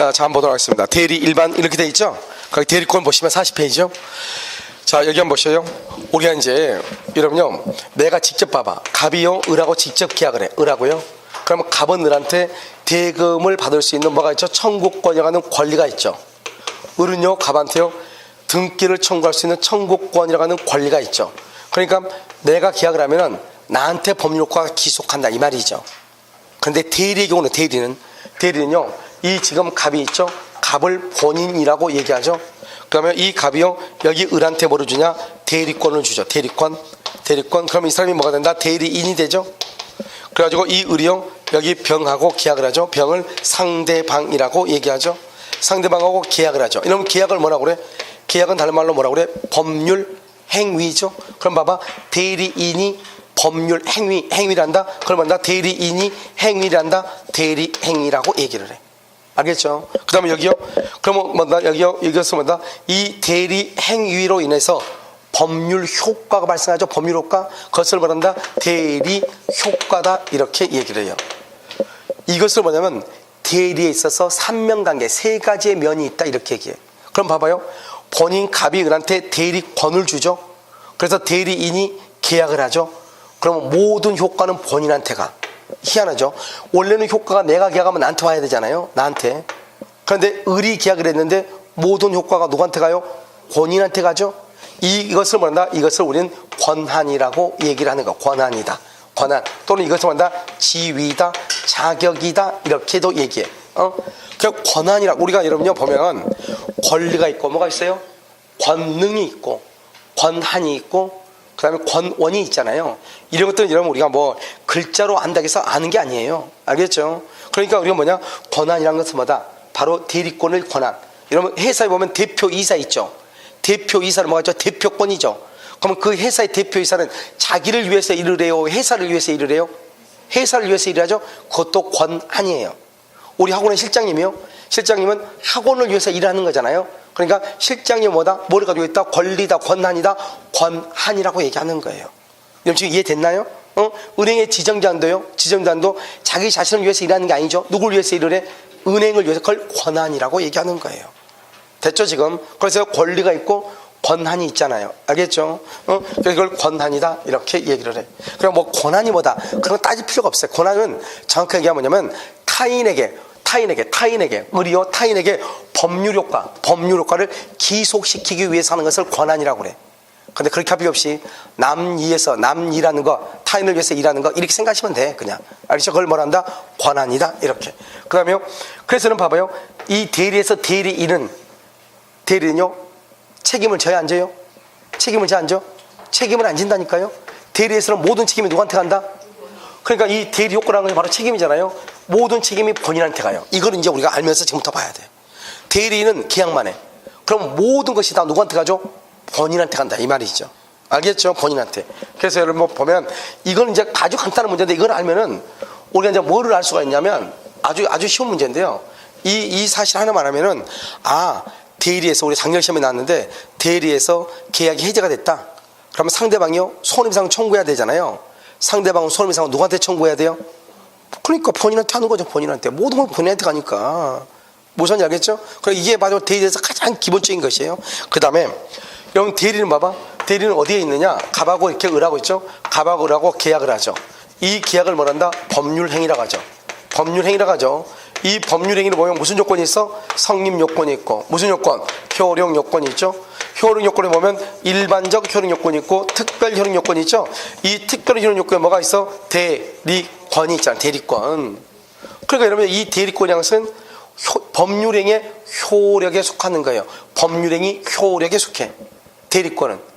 자, 한번 보도록 하겠습니다. 대리 일반 이렇게 돼 있죠? 거기 대리권 보시면 40페이지죠? 자, 여기 한번 보셔요. 우리가 이제, 여러분요, 내가 직접 봐봐. 갑이요, 을하고 직접 계약을 해. 을하고요. 그러면 갑은 을한테 대금을 받을 수 있는 뭐가 있죠? 청구권이라는 권리가 있죠. 을은요, 갑한테요, 등기를 청구할 수 있는 청구권이라고 하는 권리가 있죠. 그러니까 내가 계약을 하면은 나한테 법률효과가 기속한다 이 말이죠. 그런데 대리의 경우는 대리는요, 이 지금 갑이 있죠. 갑을 본인이라고 얘기하죠. 그러면 이 갑이요, 여기 을한테 뭐를 주냐? 대리권을 주죠. 대리권. 그러면 이 사람이 뭐가 된다? 대리인이 되죠. 그래가지고 이 을이요, 여기 병하고 계약을 하죠. 병을 상대방이라고 얘기하죠. 상대방하고 계약을 하죠. 이러면 계약을 뭐라고 그래? 계약은 다른 말로 뭐라고 그래? 법률 행위죠. 그럼 봐봐, 대리인이 법률 행위란다. 그러면 나 대리인이 행위란다. 대리 행위라고 얘기를 해. 알겠죠? 그 다음에 여기요. 그러면 뭐다? 여기요. 여기서 뭐다? 이 대리 행위로 인해서 법률 효과가 발생하죠. 법률 효과. 그것을 말한다. 대리 효과다. 이렇게 얘기를 해요. 이것을 뭐냐면 대리에 있어서 삼면관계 세 가지의 면이 있다. 이렇게 얘기해. 그럼 봐봐요. 본인 갑이 을한테 대리권을 주죠. 그래서 대리인이 계약을 하죠. 그러면 모든 효과는 본인한테 가. 희한하죠. 원래는 효과가 내가 계약하면 나한테 와야 되잖아요. 나한테. 그런데 을이 계약을 했는데 모든 효과가 누구한테 가요? 본인한테 가죠. 이것을 뭐란다? 이것을 우리는 권한이라고 얘기를 하는 거. 권한이다. 권한. 또는 이것을 뭐란다? 지위다. 자격이다. 이렇게도 얘기해. 그 권한이라고. 우리가 여러분요 보면 권리가 있고 뭐가 있어요? 권능이 있고 권한이 있고 그 다음에 권원이 있잖아요. 이런 것들은 여러분 우리가 뭐 글자로 안다고 해서 아는 게 아니에요. 알겠죠? 그러니까 우리가 뭐냐? 권한이라는 것은 뭐다? 바로 대리권의 권한. 여러분 회사에 보면 대표이사 있죠. 대표이사는 뭐가 있죠? 대표권이죠. 그러면 그 회사의 대표이사는 자기를 위해서 일을 해요? 회사를 위해서 일을 해요? 회사를 위해서 일을 하죠? 그것도 권한이에요. 우리 학원의 실장님이요? 실장님은 학원을 위해서 일하는 거잖아요. 그러니까 실장님 뭐다? 뭐를 가지고 있다? 권리다, 권한이다, 권한이라고 얘기하는 거예요. 여러분 지금 이해됐나요? 은행의 지점장도요. 지점장도 자기 자신을 위해서 일하는 게 아니죠. 누굴 위해서 일을 해? 은행을 위해서. 그걸 권한이라고 얘기하는 거예요. 됐죠 지금? 그래서 권리가 있고 권한이 있잖아요. 알겠죠? 그래서 이걸 권한이다 이렇게 얘기를 해. 그럼 뭐 권한이 뭐다? 그런 거 따질 필요가 없어요. 권한은 정확하게 얘기하면 뭐냐면 타인에게 을이요 타인에게 법률 효과를 기속시키기 위해서 하는 것을 권한이라고 그래. 근데 그렇게 할 필요 없이 남 일하는 거, 타인을 위해서 일하는 거 이렇게 생각하시면 돼. 그냥. 알겠죠? 그걸 뭐란다? 권한이다 이렇게. 그 다음에요, 그래서는 봐봐요. 이 대리에서 대리는요 책임을 져야 안 져요? 책임을 져 안 져? 책임을 안 진다니까요. 대리에서는 모든 책임이 누구한테 간다? 그러니까 이 대리 효과라는 게 바로 책임이잖아요. 모든 책임이 본인한테 가요. 이걸 이제 우리가 알면서 지금부터 봐야 돼요. 대리는 계약만 해. 그럼 모든 것이 다 누구한테 가죠? 본인한테 간다 이 말이죠. 알겠죠? 본인한테. 그래서 여러분 보면 이건 이제 아주 간단한 문제인데 이걸 알면은 우리가 이제 뭐를 알 수가 있냐면 아주 쉬운 문제인데요. 이 사실 하나만 하면은 대리에서 우리 작년 시험에 나왔는데 대리에서 계약이 해제가 됐다. 그러면 상대방이요 손해배상 청구해야 되잖아요. 상대방은 손해배상을 누구한테 청구해야 돼요? 그러니까 본인한테 하는 거죠. 본인한테. 모든 건 본인한테 가니까. 무슨 알겠죠? 그럼 이게 바로 대리에서 가장 기본적인 것이에요. 그 다음에 여러분 대리는 봐봐. 대리는 어디에 있느냐? 갑하고 이렇게 을하고 있죠. 갑하고 을하고 계약을 하죠. 이 계약을 뭐란다? 법률행위라고 하죠. 법률행위라고 하죠. 이 법률행위를 보면 무슨 요건이 있어? 성립 요건이 있고 무슨 요건? 효력 요건이 있죠. 효력 요건에 보면 일반적 효력 요건이 있고 특별 효력 요건이 있죠. 이 특별 효력 요건에 뭐가 있어? 대리권이 있잖아. 대리권. 그러니까 여러분 이 대리권이라는 것은 법률행위의 효력에 속하는 거예요. 법률행위 효력에 속해. 대리권은.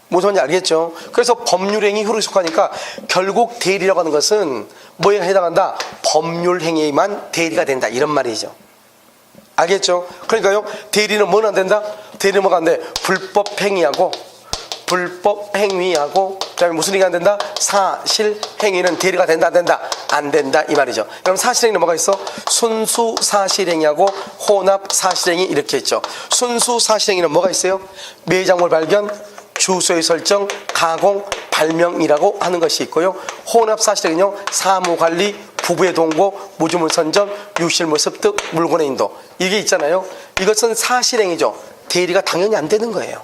무슨 말인지 알겠죠? 그래서 법률행위 효력에 속하니까 결국 대리라고 하는 것은 뭐에 해당한다? 법률행위에만 대리가 된다 이런 말이죠. 알겠죠? 그러니까요 대리는 뭐는 안 된다? 대리는 뭐가 안 돼? 불법행위하고 그 다음에 무슨 얘기가 안 된다? 사실행위는 대리가 된다 안 된다? 안 된다 이 말이죠. 그럼 사실행위는 뭐가 있어? 순수 사실행위하고 혼합 사실행위 이렇게 있죠. 순수 사실행위는 뭐가 있어요? 매장물 발견, 주소의 설정, 가공, 발명이라고 하는 것이 있고요. 혼합 사실행위는요 사무관리, 부부의 동거, 무주물 선전, 유실물 습득, 물건의 인도. 이게 있잖아요. 이것은 사실행위죠. 대리가 당연히 안 되는 거예요.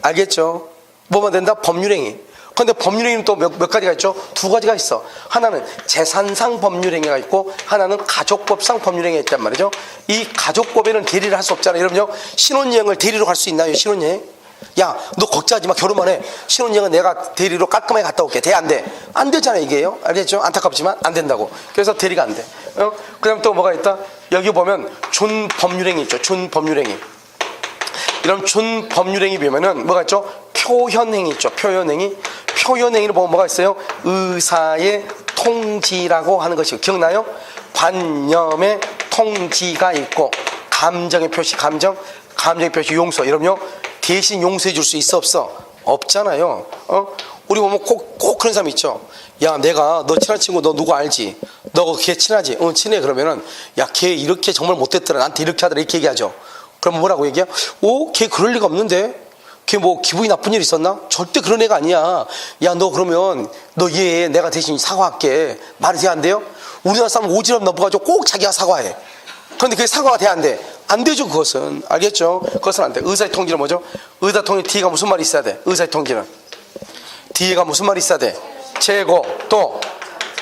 알겠죠? 뭐만 된다? 법률행위. 그런데 법률행위는 또 몇 가지가 있죠? 두 가지가 있어. 하나는 재산상 법률행위가 있고 하나는 가족법상 법률행위가 있단 말이죠. 이 가족법에는 대리를 할 수 없잖아요. 여러분요, 신혼여행을 대리로 갈 수 있나요? 신혼여행? 야, 너 걱정하지 마. 결혼만 해. 신혼여행은 내가 대리로 깔끔하게 갔다 올게. 돼? 안 돼? 안 되잖아요, 이게요. 알겠죠? 안타깝지만 안 된다고. 그래서 대리가 안 돼. 그 다음 또 뭐가 있다? 여기 보면 준법률행위 있죠. 준법률행위. 이런 준법률행위 보면은 뭐가 있죠? 표현행위 있죠. 표현행위. 표현행위를 보면 뭐가 있어요? 의사의 통지라고 하는 것이 기억나요? 관념의 통지가 있고 감정의 표시, 감정의 표시 용서. 이러면요, 대신 용서해 줄 수 있어 없어? 없잖아요. 우리 보면 꼭 그런 사람 있죠. 야, 내가 너 친한 친구 너 누구 알지? 너 걔 친하지? 친해. 그러면은 야, 걔 이렇게 정말 못됐더라. 나한테 이렇게 하더라. 이렇게 얘기하죠. 그럼 뭐라고 얘기해? 걔 그럴 리가 없는데? 걔 뭐 기분이 나쁜 일 있었나? 절대 그런 애가 아니야. 야, 너 그러면 너 얘 내가 대신 사과할게. 말이 돼? 안 돼요? 우리나라 사람 오지랖 넘어가지고 꼭 자기가 사과해. 그런데 그게 사과가 돼? 안 돼? 안 되죠. 그것은. 알겠죠? 그것은 안 돼. 의사의 통지는 뭐죠? 의사 통지 뒤가 무슨 말이 있어야 돼? 의사의 통지는 뒤가 무슨 말이 있어야 돼? 재고, 또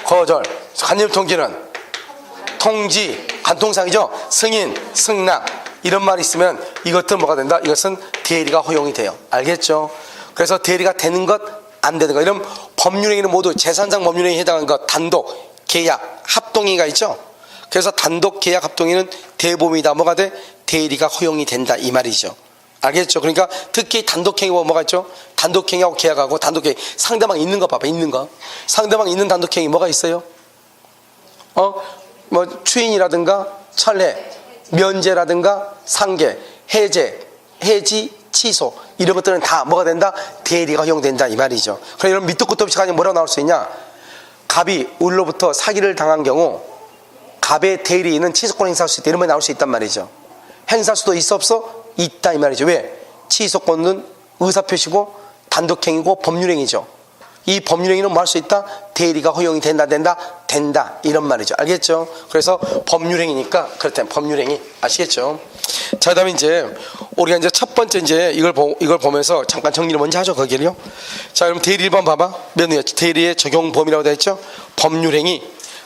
거절. 간접 통지는 통지, 간통상이죠. 승인, 승낙 이런 말이 있으면 이것들은 뭐가 된다? 이것은 대리가 허용이 돼요. 알겠죠? 그래서 대리가 되는 것, 안 되는 것, 이런 법률행위는 모두 재산상 법률행위에 해당하는 것, 단독, 계약, 합동행위가 있죠. 그래서 단독, 계약, 합동행위는 대부분이다. 뭐가 돼? 대리가 허용이 된다 이 말이죠. 알겠죠? 그러니까 특히 단독행위가 뭐가 있죠? 단독행위하고 계약하고 단독행위, 상대방 있는 거 봐봐. 있는 거, 상대방 있는 단독행위 뭐가 있어요? 뭐 추인이라든가 철회, 면제라든가 상계, 해제, 해지, 취소 이런 것들은 다 뭐가 된다? 대리가 허용된다 이 말이죠. 그럼 이런 밑도 끝도 없이 가면 뭐라고 나올 수 있냐? 갑이 을로부터 사기를 당한 경우 갑의 대리인은 취소권 행사할 수 있다 이런 말이 나올 수 있단 말이죠. 행사할 수도 있어 없어? 있다 이 말이죠. 왜? 취소권은 의사표시고 단독행위고 법률행위죠. 이 법률행위는 뭐 할 수 있다? 대리가 허용이 된다 이런 말이죠. 알겠죠? 그래서 법률행위니까 그렇다면 법률행위 아시겠죠? 자, 그다음에 이제 우리가 이제 첫 번째 이제 이걸 보면서 잠깐 정리를 먼저 하죠. 거기를요. 자, 그럼 대리 1번 봐봐. 맨 대리의 적용 범위라고 되어 있죠. 법률행위,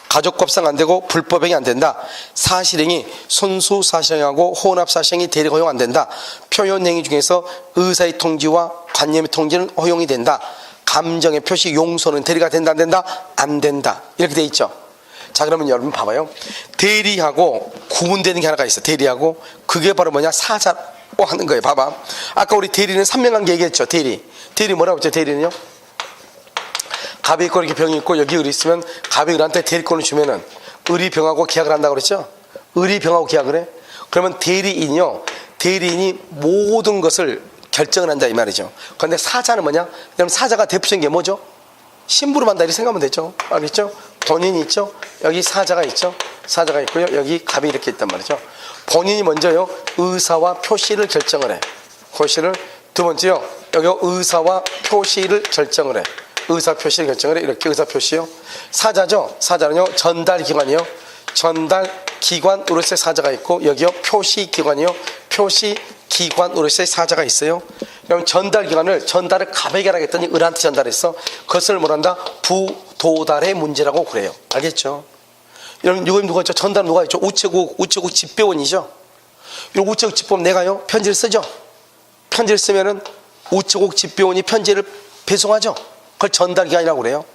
가족법상 안 되고 불법행위 안 된다. 사실행위, 손수사실행위하고 혼합사실행위 대리가 허용 안 된다. 표현행위 중에서 의사의 통지와 관념의 통지는 허용이 된다. 감정의 표시, 용서는 대리가 된다 안 된다? 안 된다. 이렇게 돼 있죠. 자, 그러면 여러분 봐봐요. 대리하고 구분되는 게 하나가 있어. 대리하고 그게 바로 뭐냐? 사자라고 하는 거예요. 봐봐. 아까 우리 대리는 3명관계 얘기했죠. 대리 뭐라고 했죠? 대리는요, 갑이 있고 이렇게 병이 있고 여기 을이 있으면 갑이 을한테 대리권을 주면은 을이 병하고 계약을 한다고 그랬죠. 을이 병하고 계약을 해. 그러면 대리인이 모든 것을 결정을 한다 이 말이죠. 그런데 사자는 뭐냐? 그럼 사자가 대표적인 게 뭐죠? 심부름한다 이렇게 생각하면 되죠. 알겠죠? 본인이 있죠. 여기 사자가 있죠. 사자가 있고요. 여기 갑이 이렇게 있단 말이죠. 본인이 먼저요 의사와 표시를 결정을 해. 표시를. 두 번째요, 여기 의사와 표시를 결정을 해. 의사 표시를 결정을 해. 이렇게 의사 표시요. 사자죠. 사자는요 전달기관이요. 전달기관으로서의 사자가 있고 여기요 표시기관이요. 표시기관으로서의 사자가 있어요. 그럼 전달기관을 전달을 갑에게 하겠더니 을한테 전달했어. 그것을 뭐란다? 부도달의 문제라고 그래요. 알겠죠? 여러분 이거 누가 있죠? 전달은 누가 있죠? 우체국 집배원이죠. 이런 우체국 집배원 내가요 편지를 쓰죠. 편지를 쓰면은 우체국 집배원이 편지를 배송하죠. 그걸 전달기관이라고 그래요.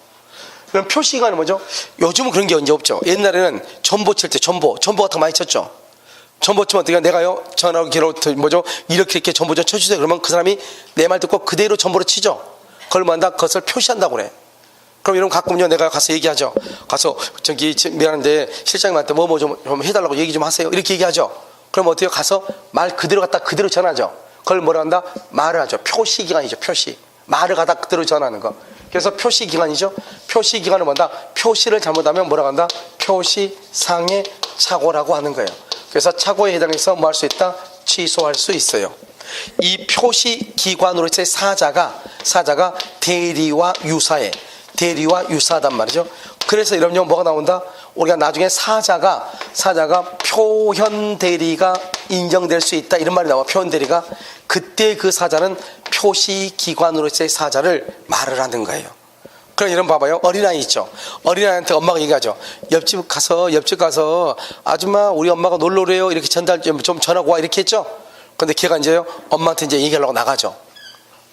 그럼 표시기관은 뭐죠? 요즘은 그런 게 언제 없죠. 옛날에는 전보 칠 때 전보 같은 거 많이 쳤죠. 전보 치면 어떻게 내가요 전화로 기로 뭐죠? 이렇게 전보 좀 쳐주세요. 그러면 그 사람이 내 말 듣고 그대로 전보를 치죠. 그걸 뭐한다? 그것을 표시한다고 그래. 그럼 이런 가끔요 내가 가서 얘기하죠. 가서 저기 미안한데 실장님한테 뭐 좀 해달라고 얘기 좀 하세요. 이렇게 얘기하죠. 그럼 어때요? 가서 말 그대로 갖다 그대로 전하죠. 그걸 뭐라 한다? 말을 하죠. 표시기관이죠. 표시. 말을 갖다 그대로 전하는 거. 그래서 표시기관이죠. 표시기관은 뭐다? 표시를 잘못하면 뭐라고 한다? 표시상의 착오라고 하는 거예요. 그래서 착오에 해당해서 뭐 할 수 있다? 취소할 수 있어요. 이 표시기관으로서의 사자가 대리와 유사하단 말이죠. 그래서 이러면 뭐가 나온다? 우리가 나중에 사자가 표현 대리가 인정될 수 있다 이런 말이 나와. 표현 대리가. 그때 그 사자는 표시 기관으로서의 사자를 말을 하는 거예요. 그럼 이런 봐봐요. 어린아이 있죠. 어린아이한테 엄마가 얘기하죠. 옆집 가서 아줌마 우리 엄마가 놀러 오래요. 이렇게 좀 전하고 와 이렇게 했죠. 근데 걔가 이제요 엄마한테 이제 얘기하려고 나가죠.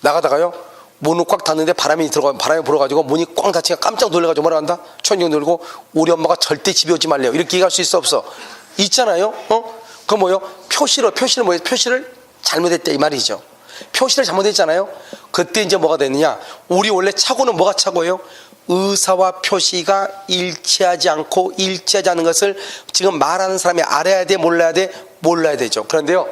나가다가요 문을 꽉 닫는데 바람이 불어가지고 문이 꽉 닫히니까 깜짝 놀래가지고 뭐라 한다? 천둥 놀고 우리 엄마가 절대 집에 오지 말래요. 이렇게 얘기할 수 있어 없어? 있잖아요. 그건 뭐요? 표시는 뭐예요? 표시를 잘못했다 이 말이죠. 표시를 잘못했잖아요. 그때 이제 뭐가 되느냐? 우리 원래 착오는 뭐가 착오예요? 의사와 표시가 일치하지 않는 것을 지금 말하는 사람이 알아야 돼, 몰라야 돼? 몰라야 되죠. 그런데요,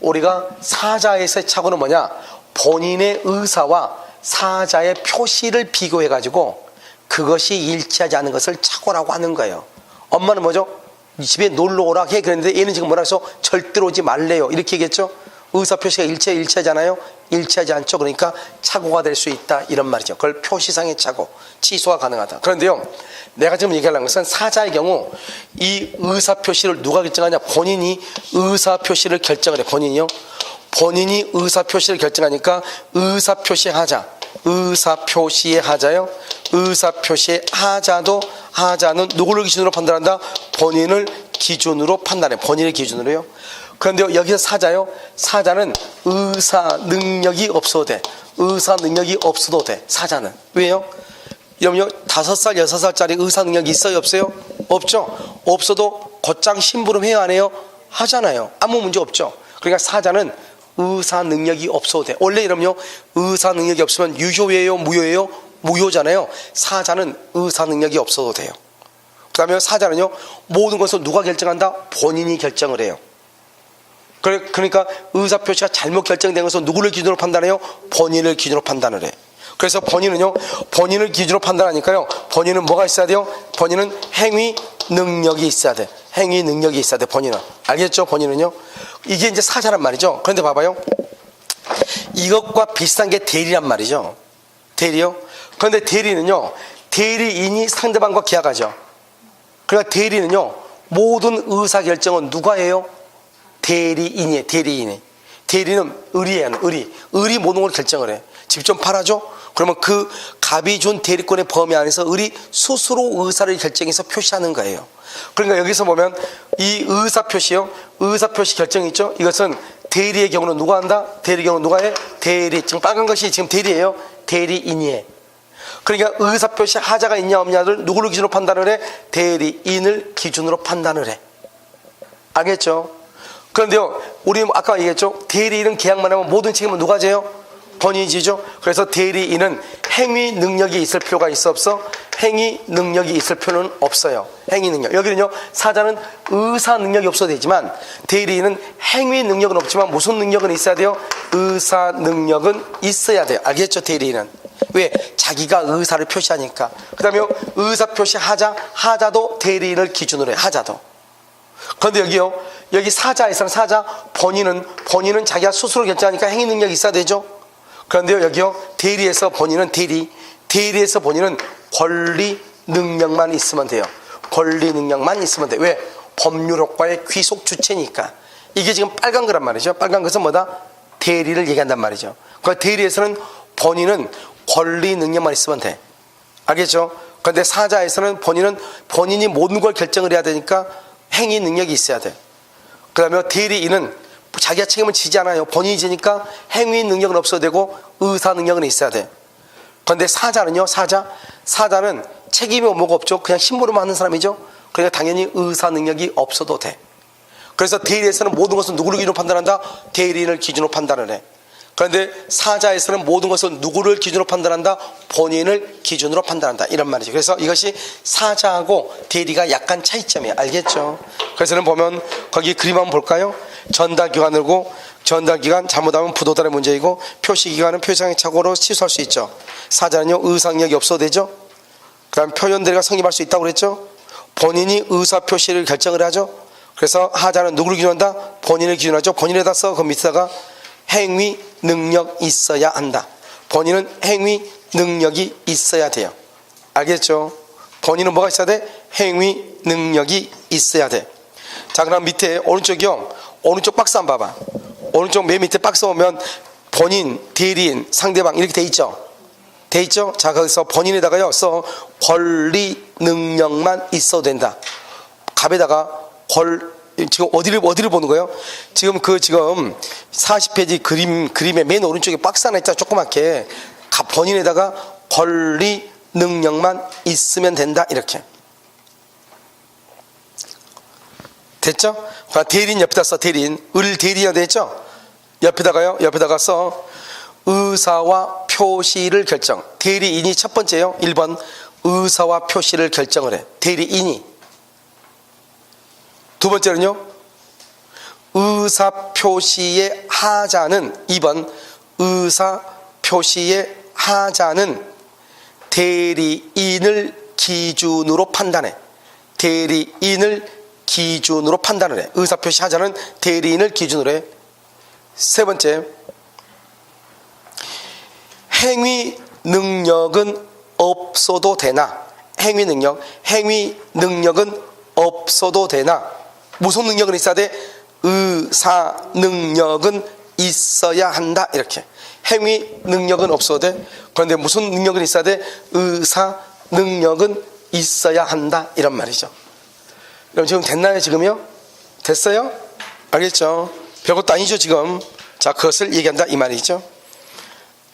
우리가 사자에서의 착오는 뭐냐? 본인의 의사와 사자의 표시를 비교해가지고 그것이 일치하지 않은 것을 착오라고 하는 거예요. 엄마는 뭐죠? 집에 놀러 오라 해 그랬는데 얘는 지금 뭐라 해서 절대로 오지 말래요. 이렇게 얘기했죠. 의사 표시가 일치하잖아요. 일치하지 않죠. 그러니까 착오가 될 수 있다 이런 말이죠. 그걸 표시상의 착오, 취소가 가능하다. 그런데요, 내가 지금 얘기하려는 것은 사자의 경우 이 의사 표시를 누가 결정하냐? 본인이 의사 표시를 결정을 해. 본인이 의사 표시를 결정하니까 의사 표시의 하자, 의사 표시의 하자요. 의사 표시의 하자는 누구를 기준으로 판단한다? 본인을 기준으로 판단해. 본인을 기준으로요. 그런데 여기서 사자는 의사 능력이 없어도 돼. 의사 능력이 없어도 돼. 사자는. 왜요? 여러분요, 5살, 6살짜리 의사 능력이 있어요? 없어요? 없죠? 없어도 곧장 심부름 해야 안 해요? 하잖아요. 아무 문제 없죠. 그러니까 사자는 의사 능력이 없어도 돼. 원래 이러면요, 의사 능력이 없으면 유효예요? 무효예요? 무효잖아요. 사자는 의사 능력이 없어도 돼요. 그 다음에 사자는요, 모든 것을 누가 결정한다? 본인이 결정을 해요. 그러니까 의사 표시가 잘못 결정된 것은 누구를 기준으로 판단해요? 본인을 기준으로 판단을 해. 그래서 본인을 기준으로 판단하니까요, 본인은 뭐가 있어야 돼요? 본인은 행위 능력이 있어야 돼. 행위 능력이 있어야 돼. 본인은. 알겠죠? 본인은요. 이게 이제 사자란 말이죠. 그런데 봐봐요. 이것과 비슷한 게 대리란 말이죠. 대리요. 그런데 대리는요, 대리인이 상대방과 계약하죠. 그러니까 대리는요, 모든 의사결정은 누가 해요? 대리인이에요. 대리는 의리예요. 의리 모든 걸 결정을 해. 집 좀 팔아줘? 그러면 그 갑이 준 대리권의 범위 안에서 의리 스스로 의사를 결정해서 표시하는 거예요. 그러니까 여기서 보면 이 의사 표시요, 의사 표시 결정이 있죠. 이것은 대리의 경우는 누가 한다? 대리의 경우는 누가 해? 지금 빨간 것이 지금 대리예요. 대리인이에요. 그러니까 의사 표시 하자가 있냐 없냐를 누구를 기준으로 판단을 해? 대리인을 기준으로 판단을 해. 알겠죠? 그런데요, 우리 아까 얘기했죠. 대리인은 계약만 하면 모든 책임은 누가 져요? 본인이 지죠. 그래서 대리인은 행위 능력이 있을 필요가 있어 없어? 행위 능력이 있을 필요는 없어요. 행위 능력. 여기는요, 사자는 의사 능력이 없어도 되지만 대리인은 행위 능력은 없지만 무슨 능력은 있어야 돼요? 의사 능력은 있어야 돼요. 알겠죠? 대리인은. 왜? 자기가 의사를 표시하니까. 그 다음에 의사 표시 하자도 대리인을 기준으로 해. 하자도. 그런데 여기 사자에서는 본인은 자기가 스스로 결정하니까 행위 능력이 있어야 되죠. 그런데요, 대리에서 본인은 대리에서 본인은 권리 능력만 있으면 돼요. 권리 능력만 있으면 돼. 왜? 법률 효과의 귀속 주체니까. 이게 지금 빨간 거란 말이죠. 빨간 것은 뭐다? 대리를 얘기한단 말이죠. 그러니까 대리에서는 본인은 권리 능력만 있으면 돼. 알겠죠? 그런데 사자에서는 본인이 모든 걸 결정을 해야 되니까 행위 능력이 있어야 돼. 그 다음에 대리인은 자기가 책임을 지지 않아요. 본인이 지니까 행위 능력은 없어도 되고 의사 능력은 있어야 돼. 그런데 사자는요, 사자는 책임이 뭐가 없죠. 그냥 심부름만 하는 사람이죠. 그러니까 당연히 의사 능력이 없어도 돼. 그래서 대리에서는 모든 것은 누구를 기준으로 판단한다? 대리인을 기준으로 판단을 해. 그런데 사자에서는 모든 것을 누구를 기준으로 판단한다? 본인을 기준으로 판단한다. 이런 말이죠. 그래서 이것이 사자하고 대리가 약간 차이점이에요. 알겠죠? 그래서는 보면 거기 그림 한번 볼까요? 전달기관이고 전달기관 잘못하면 부도달의 문제이고 표시기관은 표시상의 착오로 취소할 수 있죠. 사자는요, 의사능력이 없어도 되죠. 그 다음 표현대리가 성립할 수 있다고 그랬죠. 본인이 의사표시를 결정을 하죠. 그래서 하자는 누구를 기준한다? 본인을 기준하죠. 본인에다 써. 그 밑에다가 행위 능력 있어야 한다. 본인은 행위 능력이 있어야 돼요. 알겠죠? 본인은 뭐가 있어야 돼? 행위 능력이 있어야 돼. 자, 그럼 밑에 오른쪽이요. 오른쪽 박스 한번 봐봐. 오른쪽 맨 밑에 박스 보면 본인, 대리인, 상대방 이렇게 돼 있죠? 돼 있죠? 자, 거기서 본인에다가요 써 권리 능력만 있어도 된다. 갑에다가 지금 어디를 보는 거예요? 지금 40페이지 그림의 맨 오른쪽에 박스 하나 있잖아, 조그맣게. 본인에다가 권리 능력만 있으면 된다, 이렇게. 됐죠? 대리인 옆에다 써, 대리인. 대리인이 됐죠? 옆에다가 써 의사와 표시를 결정. 대리인이 첫 번째요. 1번 의사와 표시를 결정을 해. 대리인이. 두 번째는요. 의사 표시의 하자는 2번 의사 표시의 하자는 대리인을 기준으로 판단해. 대리인을 기준으로 판단을 해. 의사 표시 하자는 대리인을 기준으로 해. 세 번째, 행위 능력은 없어도 되나? 행위 능력은 없어도 되나? 무슨 능력은 있어야 돼? 의사 능력은 있어야 한다, 이렇게. 행위 능력은 없어도 돼. 그런데 무슨 능력은 있어야 돼? 의사 능력은 있어야 한다, 이런 말이죠. 그럼 지금 됐나요? 지금요? 됐어요? 알겠죠? 별것도 아니죠, 지금. 자, 그것을 얘기한다, 이 말이죠.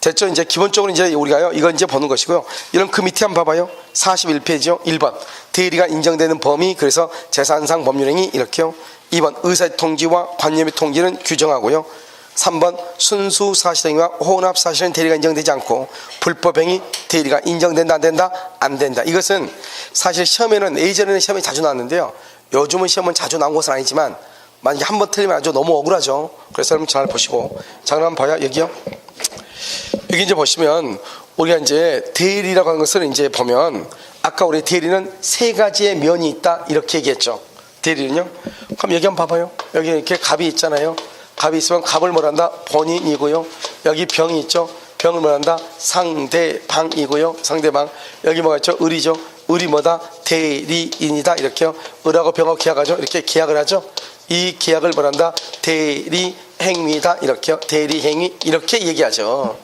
됐죠? 이제 기본적으로 이제 우리가요, 이건 이제 보는 것이고요. 이런 그 밑에 한번 봐봐요. 41페이지요. 1번. 대리가 인정되는 범위, 그래서 재산상 법률행위, 이렇게요. 2번. 의사의 통지와 관념의 통지는 규정하고요. 3번. 순수 사실행위와 혼합 사실은 대리가 인정되지 않고, 불법행위, 대리가 인정된다, 안 된다? 안 된다. 이것은 사실 시험에는, 예전에는 시험에 자주 나왔는데요. 요즘은 시험은 자주 나온 것은 아니지만, 만약에 한 번 틀리면 아주 너무 억울하죠. 그래서 여러분 잘 보시고. 자, 그럼 한번 봐요. 여기요. 여기 이제 보시면 우리가 이제 대리라고 하는 것을 이제 보면 아까 우리 대리는 세 가지의 면이 있다, 이렇게 얘기했죠. 대리는요. 그럼 여기 한번 봐봐요. 여기 이렇게 갑이 있잖아요. 갑이 있으면 갑을 뭐란다? 본인이고요. 여기 병이 있죠. 병을 뭐란다? 상대방이고요. 상대방. 여기 뭐가 있죠? 을이죠. 을이 뭐다? 대리인이다, 이렇게요. 을하고 병하고 계약하죠. 이렇게 계약을 하죠. 이 계약을 뭐란다? 대리행위다, 이렇게요. 대리행위, 이렇게 얘기하죠.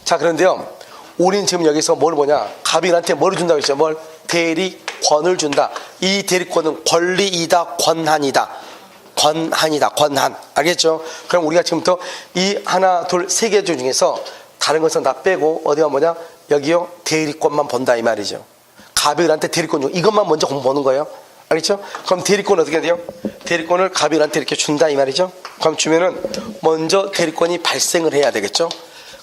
자, 그런데요, 우리는 지금 여기서 뭘 보냐? 갑인한테 뭘 준다고 했죠? 뭘? 대리권을 준다. 이 대리권은 권리이다, 권한이다. 권한이다, 권한. 알겠죠? 그럼 우리가 지금부터 이 하나, 둘, 세 개 중에서 다른 것은 다 빼고 어디가 뭐냐? 여기요, 대리권만 본다, 이 말이죠. 갑인한테 대리권 중 이것만 먼저 공부하는 거예요. 알겠죠? 그럼 대리권 어떻게 돼요? 대리권을 갑인한테 이렇게 준다, 이 말이죠. 그럼 주면은 먼저 대리권이 발생을 해야 되겠죠.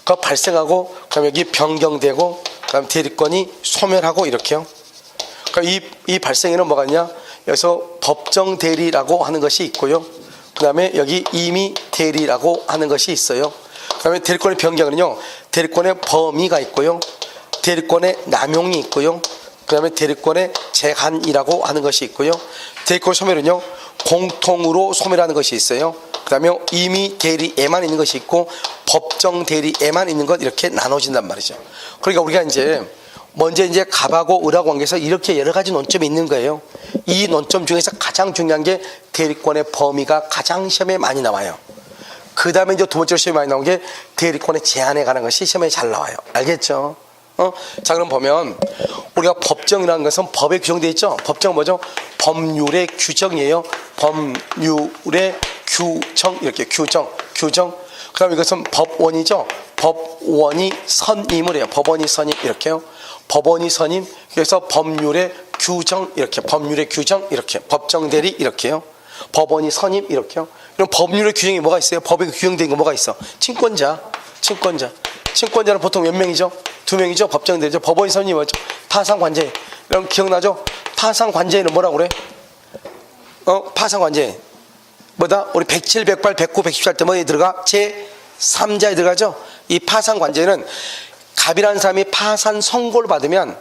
그 발생하고, 그럼 여기 변경되고, 그다음 대리권이 소멸하고, 이렇게요. 그러니까 이 발생에는 뭐가 있냐? 여기서 법정 대리라고 하는 것이 있고요. 그다음에 여기 임의 대리라고 하는 것이 있어요. 그다음에 대리권의 변경은요, 대리권의 범위가 있고요, 대리권의 남용이 있고요, 그다음에 대리권의 제한이라고 하는 것이 있고요. 대리권 소멸은요, 공통으로 소멸하는 것이 있어요. 그 다음에 임의 대리에만 있는 것이 있고, 법정 대리에만 있는 것, 이렇게 나눠진단 말이죠. 그러니까 우리가 이제 먼저 이제 갑하고 을하고 관계에서 이렇게 여러 가지 논점이 있는 거예요. 이 논점 중에서 가장 중요한 게 대리권의 범위가 가장 시험에 많이 나와요. 그 다음에 이제 두 번째로 시험에 많이 나온 게 대리권의 제한에 관한 것이 시험에 잘 나와요. 알겠죠? 자, 그럼 보면 우리가 법정이라는 것은 법에 규정되어 있죠. 법정은 뭐죠? 법률의 규정이에요. 법률의 규정, 이렇게 규정. 그다음 이것은 법원이죠. 법원이 선임을 해요. 법원이 선임, 이렇게요. 법원이 선임. 그래서 법률의 규정, 이렇게. 법률의 규정, 이렇게. 법정 대리, 이렇게요. 법원이 선임, 이렇게요. 그럼 법률의 규정이 뭐가 있어요? 법에 규정된 거 뭐가 있어? 친권자는 보통 몇 명이죠? 2명이죠. 법정 대리죠. 법원이 선임이 뭐죠? 파상관제. 여러분 기억나죠? 파상관제는 뭐라고 그래? 파상관제 뭐다? 우리 107, 108, 109, 114 때 뭐에 들어가? 제3자에 들어가죠. 이 파상관제는 갑이라는 사람이 파산 선고를 받으면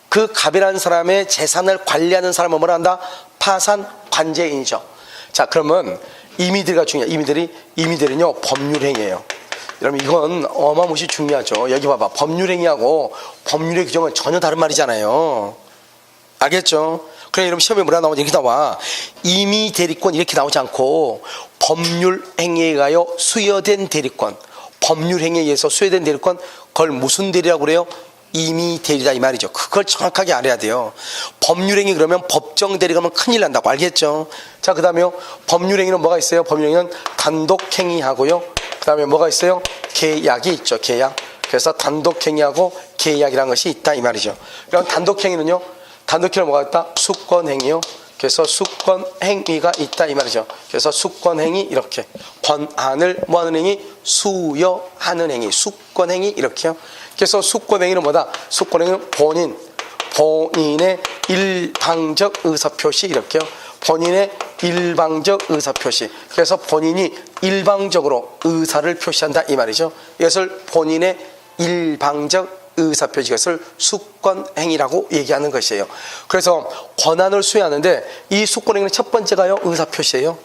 그 갑이라는 사람의 재산을 관리하는 사람을 뭐라 한다? 파산관제인이죠. 자, 그러면 임의들이가 중요해요. 임의들은요, 법률행위예요. 여러분 이건 어마무시 중요하죠. 여기 봐봐. 법률행위하고 법률의 규정은 전혀 다른 말이잖아요. 알겠죠? 그래 여러분 시험에 뭐라 나오지? 이렇게 나와. 임의 대리권 이렇게 나오지 않고 법률행위에 의하여 수여된 대리권. 법률행위에 의해서 수여된 대리권 그걸 무슨 대리라고 그래요? 임의 대리다 이 말이죠. 그걸 정확하게 알아야 돼요. 법률행위 그러면 법정 대리 가면 큰일 난다고 알겠죠? 자 그 다음에요. 법률행위는 뭐가 있어요? 법률행위는 단독행위하고요. 그 다음에 뭐가 있어요? 계약이 있죠. 계약. 그래서 단독행위하고 계약이라는 것이 있다 이 말이죠. 그럼 단독행위는요. 단독행위는 뭐가 있다? 수권행위요. 그래서 수권행위가 있다 이 말이죠. 그래서 수권행위 이렇게 권한을 뭐하는 행위? 수여하는 행위. 수권행위 이렇게요. 그래서 수권행위는 뭐다? 수권행위는 본인의 일방적 의사표시 이렇게요. 본인의 일방적 의사표시. 그래서 본인이 일방적으로 의사를 표시한다 이 말이죠. 이것을 본인의 일방적 의사표시, 이것을 수권행위라고 얘기하는 것이에요. 그래서 권한을 수여하는데 이 수권행위는 첫 번째가요 의사표시예요.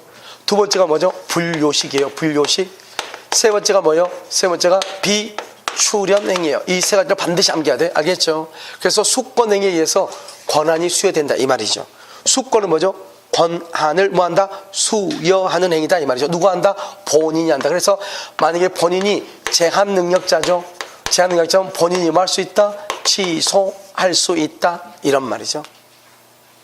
두 번째가 뭐죠? 불요식이에요. 불요식. 세 번째가 뭐예요? 세 번째가 비출연행위예요. 이 세 가지를 반드시 암기해야 돼. 알겠죠? 그래서 수권행위에 의해서 권한이 수여된다 이 말이죠. 수권은 뭐죠? 권한을 뭐한다? 수여하는 행위다 이 말이죠. 누가 한다? 본인이 한다. 그래서 만약에 본인이 제한능력자죠. 제한능력자는 본인이 뭐 할 수 있다? 취소할 수 있다 이런 말이죠.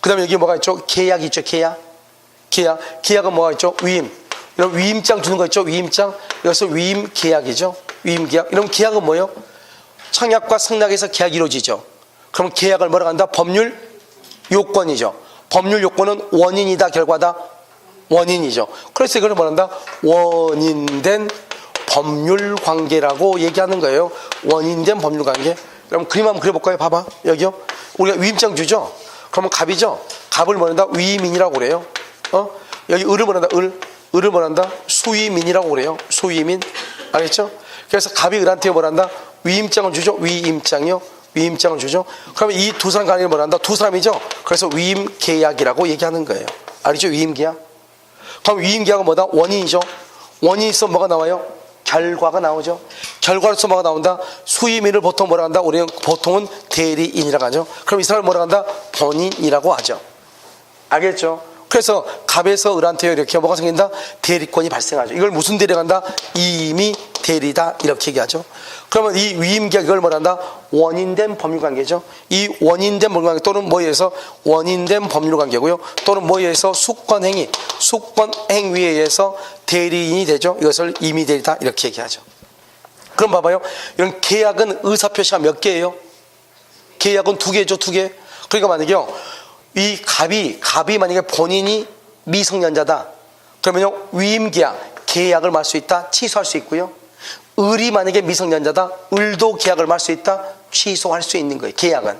그 다음에 여기 뭐가 있죠? 계약이 있죠. 계약은 뭐가 있죠? 위임. 이런 위임장 주는 거 있죠. 위임장. 이것은 위임 계약이죠. 위임 계약. 이런 계약은 뭐예요? 청약과 상락에서 계약이 이루어지죠. 그럼 계약을 뭐라고 한다? 법률 요건이죠. 법률 요건은 원인이다 결과다? 원인이죠. 그래서 이걸 뭐란다? 원인된 법률관계라고 얘기하는 거예요. 원인된 법률관계. 그럼 그림 한번 그려볼까요? 봐봐. 여기요. 우리가 위임장 주죠? 그러면 갑이죠? 갑을 뭐란다? 위임인이라고 그래요. 여기 을을 뭐란다? 을을 뭐란다? 수위민이라고 그래요. 수위민. 알겠죠? 그래서 갑이 을한테 뭐란다? 위임장을 주죠? 위임장이요. 위임장을 주죠. 그러면 이 두 사람 간에 뭐란다? 두 사람이죠? 그래서 위임계약이라고 얘기하는 거예요. 알죠? 위임계약. 그럼 위임계약은 뭐다? 원인이죠. 원인이 있어 뭐가 나와요? 결과가 나오죠. 결과로서 뭐가 나온다? 수임인을 보통 뭐라 한다? 우리는 보통은 대리인이라고 하죠. 그럼 이 사람을 뭐라 한다? 본인이라고 하죠. 알겠죠? 그래서 갑에서 을한테 이렇게 뭐가 생긴다? 대리권이 발생하죠. 이걸 무슨 대리가 한다? 임의 대리다 이렇게 얘기하죠. 그러면 이 위임계약 이걸 뭐라 한다? 원인된 법률관계죠. 이 원인된 법률관계 또는 뭐에 의해서 원인된 법률관계고요. 또는 뭐에 의해서 수권행위에 의해서 대리인이 되죠. 이것을 임의 대리다 이렇게 얘기하죠. 그럼 봐봐요. 이런 계약은 의사표시가 몇 개예요? 계약은 두 개죠. 두 개. 그러니까 만약에요. 이 갑이 만약에 본인이 미성년자다. 그러면요. 위임계약, 계약을 말 수 있다. 취소할 수 있고요. 을이 만약에 미성년자다. 을도 계약을 말 수 있다. 취소할 수 있는 거예요. 계약은.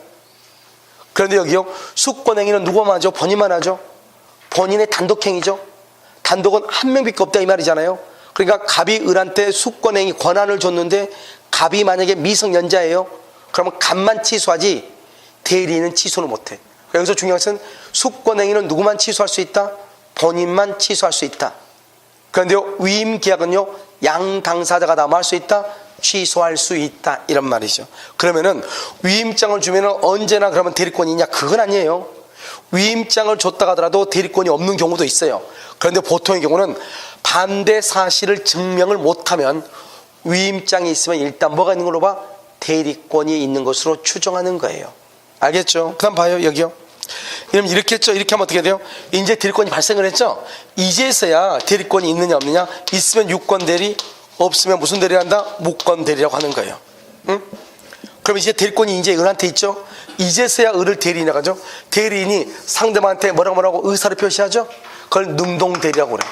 그런데 여기요. 수권행위는 누구만 하죠? 본인만 하죠. 본인의 단독행위죠. 단독은 한 명밖에 없다 이 말이잖아요. 그러니까 갑이 을한테 수권행위 권한을 줬는데 갑이 만약에 미성년자예요. 그러면 갑만 취소하지 대리인은 취소를 못해. 여기서 중요한 것은 수권행위는 누구만 취소할 수 있다? 본인만 취소할 수 있다. 그런데요. 위임계약은요. 양 당사자가 다 뭐 할 수 있다? 취소할 수 있다 이런 말이죠. 그러면은 위임장을 주면은 언제나 그러면 대리권이 있냐? 그건 아니에요. 위임장을 줬다 하더라도 대리권이 없는 경우도 있어요. 그런데 보통의 경우는 반대 사실을 증명을 못하면 위임장이 있으면 일단 뭐가 있는 걸로 봐? 대리권이 있는 것으로 추정하는 거예요. 알겠죠? 그 다음 봐요. 여기요. 이러면 이렇게 했죠. 이렇게 하면 어떻게 돼요? 이제 대리권이 발생을 했죠. 이제서야 대리권이 있느냐 없느냐. 있으면 유권 대리, 없으면 무슨 대리 한다? 무권 대리라고 하는 거예요. 응? 그럼 이제 대리권이 이제 을한테 있죠. 이제서야 을을 대리인이라고 하죠. 대리인이 상대방한테 뭐라고 의사를 표시하죠. 그걸 능동 대리라고 그래.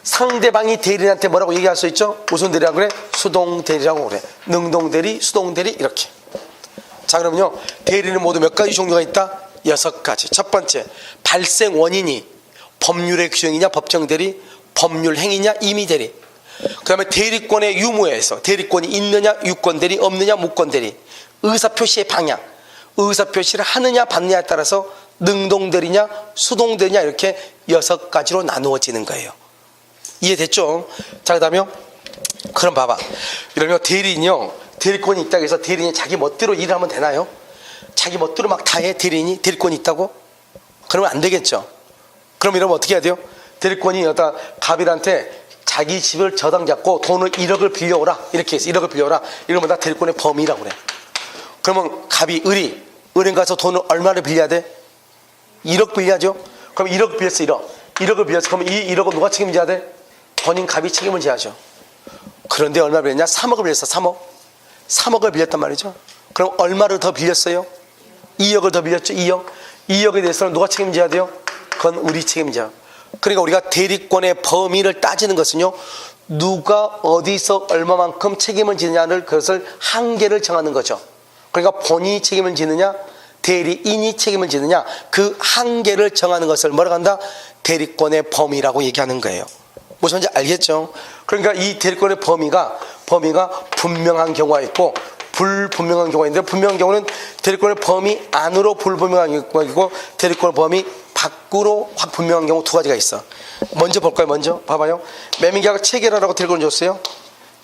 상대방이 대리인한테 뭐라고 얘기할 수 있죠. 무슨 대리라고 그래? 수동 대리라고 그래. 능동 대리, 수동 대리 이렇게. 자 그러면요. 대리는 모두 몇 가지 종류가 있다? 6가지. 첫 번째, 발생 원인이 법률의 규정이냐 법정 대리, 법률 행위냐 임의 대리. 그 다음에 대리권의 유무에서 대리권이 있느냐 유권 대리, 없느냐 무권 대리. 의사표시의 방향, 의사표시를 하느냐 받느냐에 따라서 능동 대리냐 수동 대리냐 이렇게 6가지로 나누어지는 거예요. 이해됐죠? 자 그 다음에요. 그럼 봐봐. 이러면 대리권이 있다고 해서 대리인이 자기 멋대로 일을 하면 되나요? 자기 멋대로 막 다 해? 대리권이 있다고? 그러면 안 되겠죠. 그럼 이러면 어떻게 해야 돼요? 대리권이 어떤 갑일한테 자기 집을 저당 잡고 돈을 1억을 빌려오라 이렇게 해서 1억을 빌려오라 이러면 다 대리권의 범위라고 그래. 그러면 갑이 은행 가서 돈을 얼마를 빌려야 돼? 1억 빌려야죠. 그럼 1억 빌렸어. 1억을 빌렸어. 그럼 이 1억은 누가 책임져야 돼? 본인 갑이 책임을 져야죠. 그런데 얼마 빌렸냐? 3억을 빌렸어. 3억을 빌렸단 말이죠. 그럼 얼마를 더 빌렸어요? 2억을 더 빌렸죠. 2억에 대해서는 누가 책임져야 돼요? 그건 우리 책임져. 그러니까 우리가 대리권의 범위를 따지는 것은요, 누가 어디서 얼마만큼 책임을 지느냐를, 그것을 한계를 정하는 거죠. 그러니까 본인이 책임을 지느냐, 대리인이 책임을 지느냐, 그 한계를 정하는 것을 뭐라고 한다? 대리권의 범위라고 얘기하는 거예요. 무슨 말인지 알겠죠? 그러니까 이 대리권의 범위가 분명한 경우가 있고 불분명한 경우가 있는데, 분명한 경우는 대리권의 범위 안으로 불분명한 경우가 있고 대리권의 범위 밖으로 분명한 경우 두 가지가 있어. 먼저 볼까요? 먼저 봐봐요. 매매계약 체결하라고 대리권을 줬어요.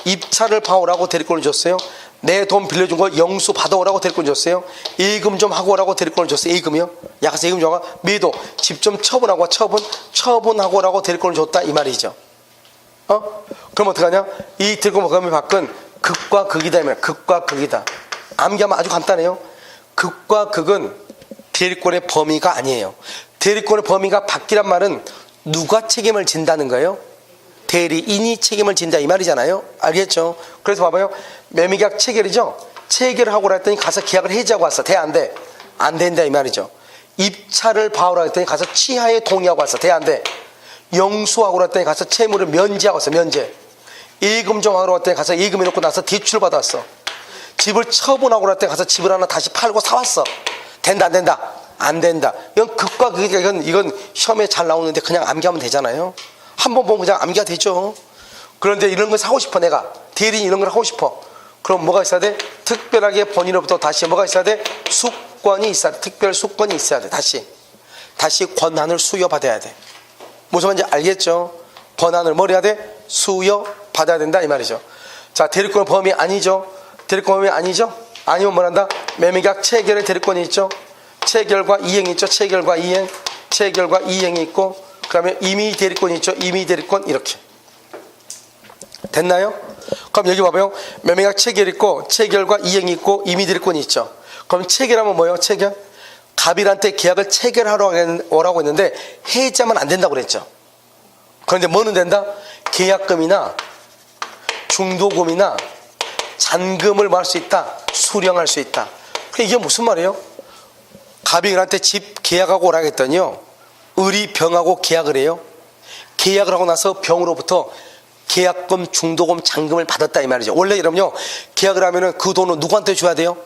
입찰을 봐오라고 대리권을 줬어요. 내 돈 빌려준 거 영수 받아오라고 대리권 줬어요. 예금 좀 하고 오라고 대리권을 줬어요. 예금이요? 약간 예금 좀 하고 매도 집 좀 처분하고 처분하고 오라고 대리권을 줬다 이 말이죠. 그럼 어떡하냐? 이 대리권 범위 밖은 극과 극이다. 극과 극이다. 암기하면 아주 간단해요. 극과 극은 대리권의 범위가 아니에요. 대리권의 범위가 밖이란 말은 누가 책임을 진다는 거예요? 대리인이 책임을 진다 이 말이잖아요. 알겠죠? 그래서 봐봐요. 매매계약 체결이죠. 체결을 하고 그랬더니 가서 계약을 해지하고 왔어. 돼? 안 돼? 안 된다 이 말이죠. 입찰을 봐오라 했더니 가서 취하에 동의하고 왔어. 돼? 안 돼? 영수하고 그랬더니 가서 채무를 면제하고 왔어. 면제. 예금 좀 하러 왔더니 가서 예금 해놓고 나서 대출 받았어. 집을 처분하고 그랬더니 가서 집을 하나 다시 팔고 사왔어. 된다 안 된다? 안 된다. 이건 극과 극이니까 이건 시험에 잘 나오는데 그냥 암기하면 되잖아요. 한 번 보면 그냥 암기가 되죠. 그런데 이런 걸 사고 싶어. 내가 대리인 이런 걸 하고 싶어. 그럼 뭐가 있어야 돼? 특별하게 본인으로부터 다시 뭐가 있어야 돼? 수권이 있어야 돼. 특별 수권이 있어야 돼. 다시 권한을 수여받아야 돼. 무슨 말인지 알겠죠? 권한을 뭘 해야 돼? 수여받아야 된다 이 말이죠. 자, 대리권 범위 아니죠? 대리권 범위 아니죠? 아니면 뭐란다? 매매계약 체결의 대리권이 있죠? 체결과 이행이 있죠? 체결과 이행이 있고, 그 다음에 임의 대리권이 있죠? 임의 대리권 이렇게. 됐나요? 그럼 여기 봐봐요. 매매계약 체결 있고 체결과 이행이 있고 임의 대리권이 있죠. 그럼 체결하면 뭐예요? 체결? 갑일한테 계약을 체결하러 오라고 했는데 해지하면 안 된다고 그랬죠. 그런데 뭐는 된다? 계약금이나 중도금이나 잔금을 뭐 할 수 있다? 수령할 수 있다. 이게 무슨 말이에요? 갑일한테 집 계약하고 오라고 했더니요, 을이 병하고 계약을 해요. 계약을 하고 나서 병으로부터 계약금, 중도금, 잔금을 받았다 이 말이죠. 원래 이러면요, 계약을 하면은 그 돈은 누구한테 줘야 돼요?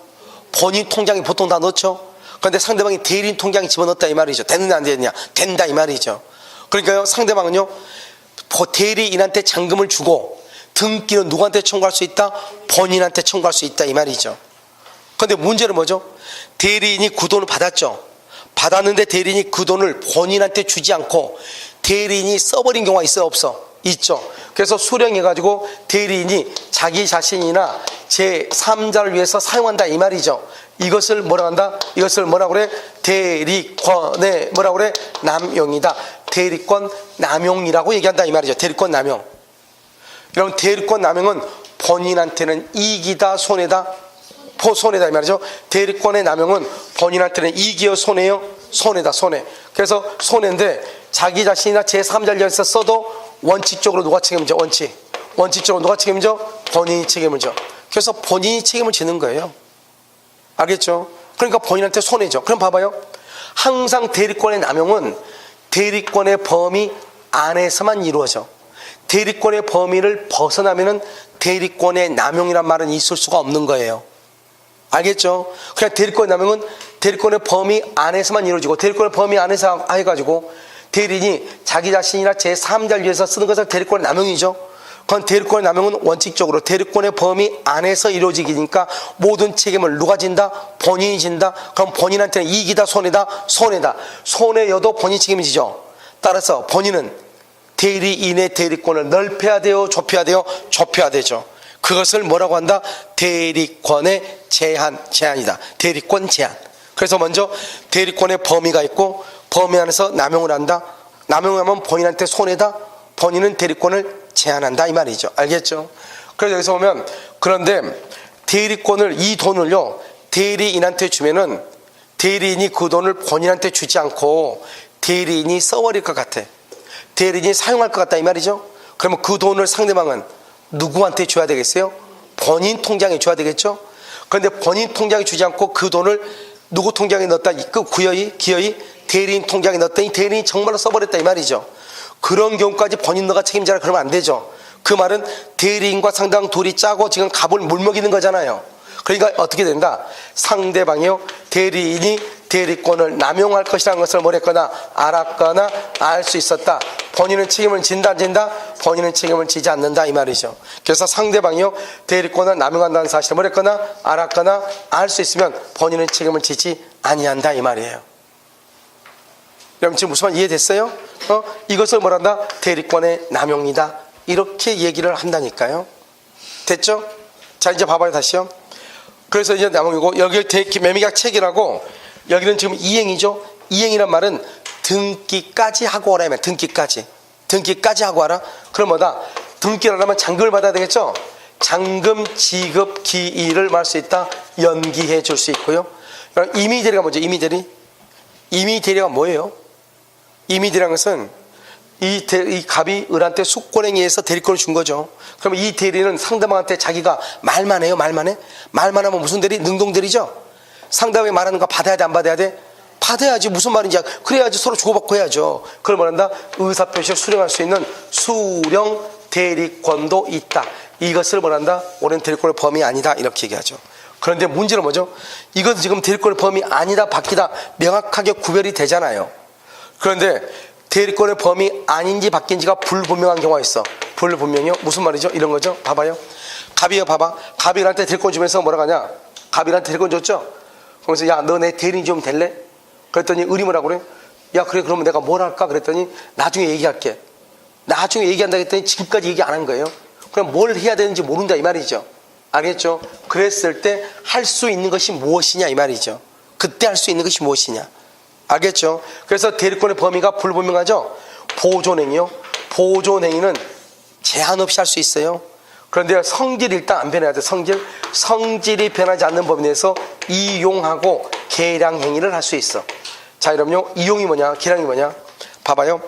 본인 통장에 보통 다 넣죠. 그런데 상대방이 대리인 통장에 집어넣었다 이 말이죠. 됐느냐 안 됐느냐? 된다 이 말이죠. 그러니까요, 상대방은요, 대리인한테 잔금을 주고 등기는 누구한테 청구할 수 있다? 본인한테 청구할 수 있다 이 말이죠. 그런데 문제는 뭐죠? 대리인이 그 돈을 받았죠. 받았는데 대리인이 그 돈을 본인한테 주지 않고 대리인이 써버린 경우가 있어요? 없어? 있죠. 그래서 수령해가지고 대리인이 자기 자신이나 제3자를 위해서 사용한다 이 말이죠. 이것을 뭐라고 한다? 이것을 뭐라고 그래? 대리권의 뭐라고 그래? 남용이다. 대리권 남용이라고 얘기한다 이 말이죠. 대리권 남용. 여러분, 대리권 남용은 본인한테는 이익이다 손해다? 손해다 이 말이죠. 대리권의 남용은 본인한테는 이익이요 손해요? 손해다 손해. 그래서 손해인데 자기 자신이나 제3자를 위해서 써도 원칙적으로 누가 책임져? 원칙적으로 누가 책임져? 본인이 책임을 져. 그래서 본인이 책임을 지는 거예요. 알겠죠? 그러니까 본인한테 손해죠. 그럼 봐봐요. 항상 대리권의 남용은 대리권의 범위 안에서만 이루어져. 대리권의 범위를 벗어나면은 대리권의 남용이란 말은 있을 수가 없는 거예요. 알겠죠? 그냥 대리권의 남용은 대리권의 범위 안에서만 이루어지고, 대리권의 범위 안에서 해가지고 대리인이 자기 자신이나 제3자를 위해서 쓰는 것을 대리권의 남용이죠. 그건 대리권의 남용은 원칙적으로 대리권의 범위 안에서 이루어지니까 모든 책임을 누가 진다? 본인이 진다. 그럼 본인한테는 이익이다 손해다? 손해다. 손해여도 본인 책임이 지죠. 따라서 본인은 대리인의 대리권을 넓혀야 돼요, 좁혀야 돼요? 좁혀야 되죠. 그것을 뭐라고 한다? 대리권의 제한이다. 대리권 제한. 그래서 먼저 대리권의 범위가 있고, 범위 안에서 남용을 한다. 남용하면 본인한테 손해다. 본인은 대리권을 제한한다, 이 말이죠. 알겠죠? 그래서 여기서 보면, 그런데 대리권을, 이 돈을요 대리인한테 주면은 대리인이 그 돈을 본인한테 주지 않고 대리인이 써버릴 것 같아. 대리인이 사용할 것 같다, 이 말이죠. 그러면 그 돈을 상대방은 누구한테 줘야 되겠어요? 본인 통장에 줘야 되겠죠. 그런데 본인 통장에 주지 않고 그 돈을 누구 통장에 넣었다, 그 기어이 대리인 통장에 넣었더니 대리인이 정말로 써버렸다, 이 말이죠. 그런 경우까지 본인 너가 책임져라 그러면 안 되죠. 그 말은 대리인과 상대방 둘이 짜고 지금 갑을 물먹이는 거잖아요. 그러니까 어떻게 된다? 상대방이요 대리인이 대리권을 남용할 것이라는 것을 뭐랬거나 알았거나 알 수 있었다. 본인은 책임을 진다 안 진다? 본인은 책임을 지지 않는다, 이 말이죠. 그래서 상대방이요 대리권을 남용한다는 사실을 뭐랬거나 알았거나 알 수 있으면 본인은 책임을 지지 아니한다, 이 말이에요. 여러분 지금 무슨 말 이해됐어요? 이것을 뭐란다? 대리권의 남용이다, 이렇게 얘기를 한다니까요. 됐죠? 자, 이제 봐봐요, 다시요. 그래서 이제 남용이고, 여기 매매계약 체결하고, 여기는 지금 이행이죠. 이행이란 말은 등기까지 하고 오라, 등기까지 하고 와라. 그럼 뭐다? 등기를 하려면 잔금을 받아야 되겠죠. 잔금 지급 기일을 말할 수 있다. 연기해 줄 수 있고요. 임의대리가 뭐죠? 임의대리가 뭐예요? 임의대리라는 것은 이 갑이 을한테 숙권행위에 의해서 대리권을 준 거죠. 그러면 이 대리는 상대방한테 자기가 말만 해요? 말만 해? 말만 하면 무슨 대리? 능동대리죠. 상대방이 말하는 거 받아야 돼, 안 받아야 돼? 받아야지. 무슨 말인지 그래야지 서로 주고받고 해야죠. 그걸 뭐란다? 의사표시를 수령할 수 있는 수령 대리권도 있다. 이것을 뭐란다? 올해는 대리권의 범위 아니다, 이렇게 얘기하죠. 그런데 문제는 뭐죠? 이것은 지금 대리권의 범위 아니다, 바뀌다 명확하게 구별이 되잖아요. 그런데 대리권의 범위 아닌지 바뀐지가 불분명한 경우가 있어. 불분명해요? 무슨 말이죠? 이런 거죠. 봐봐요. 갑이요, 봐봐. 갑이 을한테 대리권 주면서 뭐라고 하냐? 갑이 을한테 대리권 줬죠? 그래서 야, 너 내 대리인 좀 될래? 그랬더니 을이 뭐라고 그래? 야, 그래, 그러면 내가 뭘 할까? 그랬더니 나중에 얘기할게. 나중에 얘기한다 했더니 지금까지 얘기 안 한 거예요. 그럼 뭘 해야 되는지 모른다, 이 말이죠. 알겠죠? 그랬을 때 할 수 있는 것이 무엇이냐, 이 말이죠. 그때 할 수 있는 것이 무엇이냐. 알겠죠? 그래서 대리권의 범위가 불분명하죠? 보존행위요. 보존행위는 제한 없이 할 수 있어요. 그런데 성질이 일단 안 변해야 돼. 성질이 변하지 않는 범위 내에서 이용하고 계량행위를 할 수 있어. 자, 여러분요, 이용이 뭐냐, 계량이 뭐냐? 봐봐요.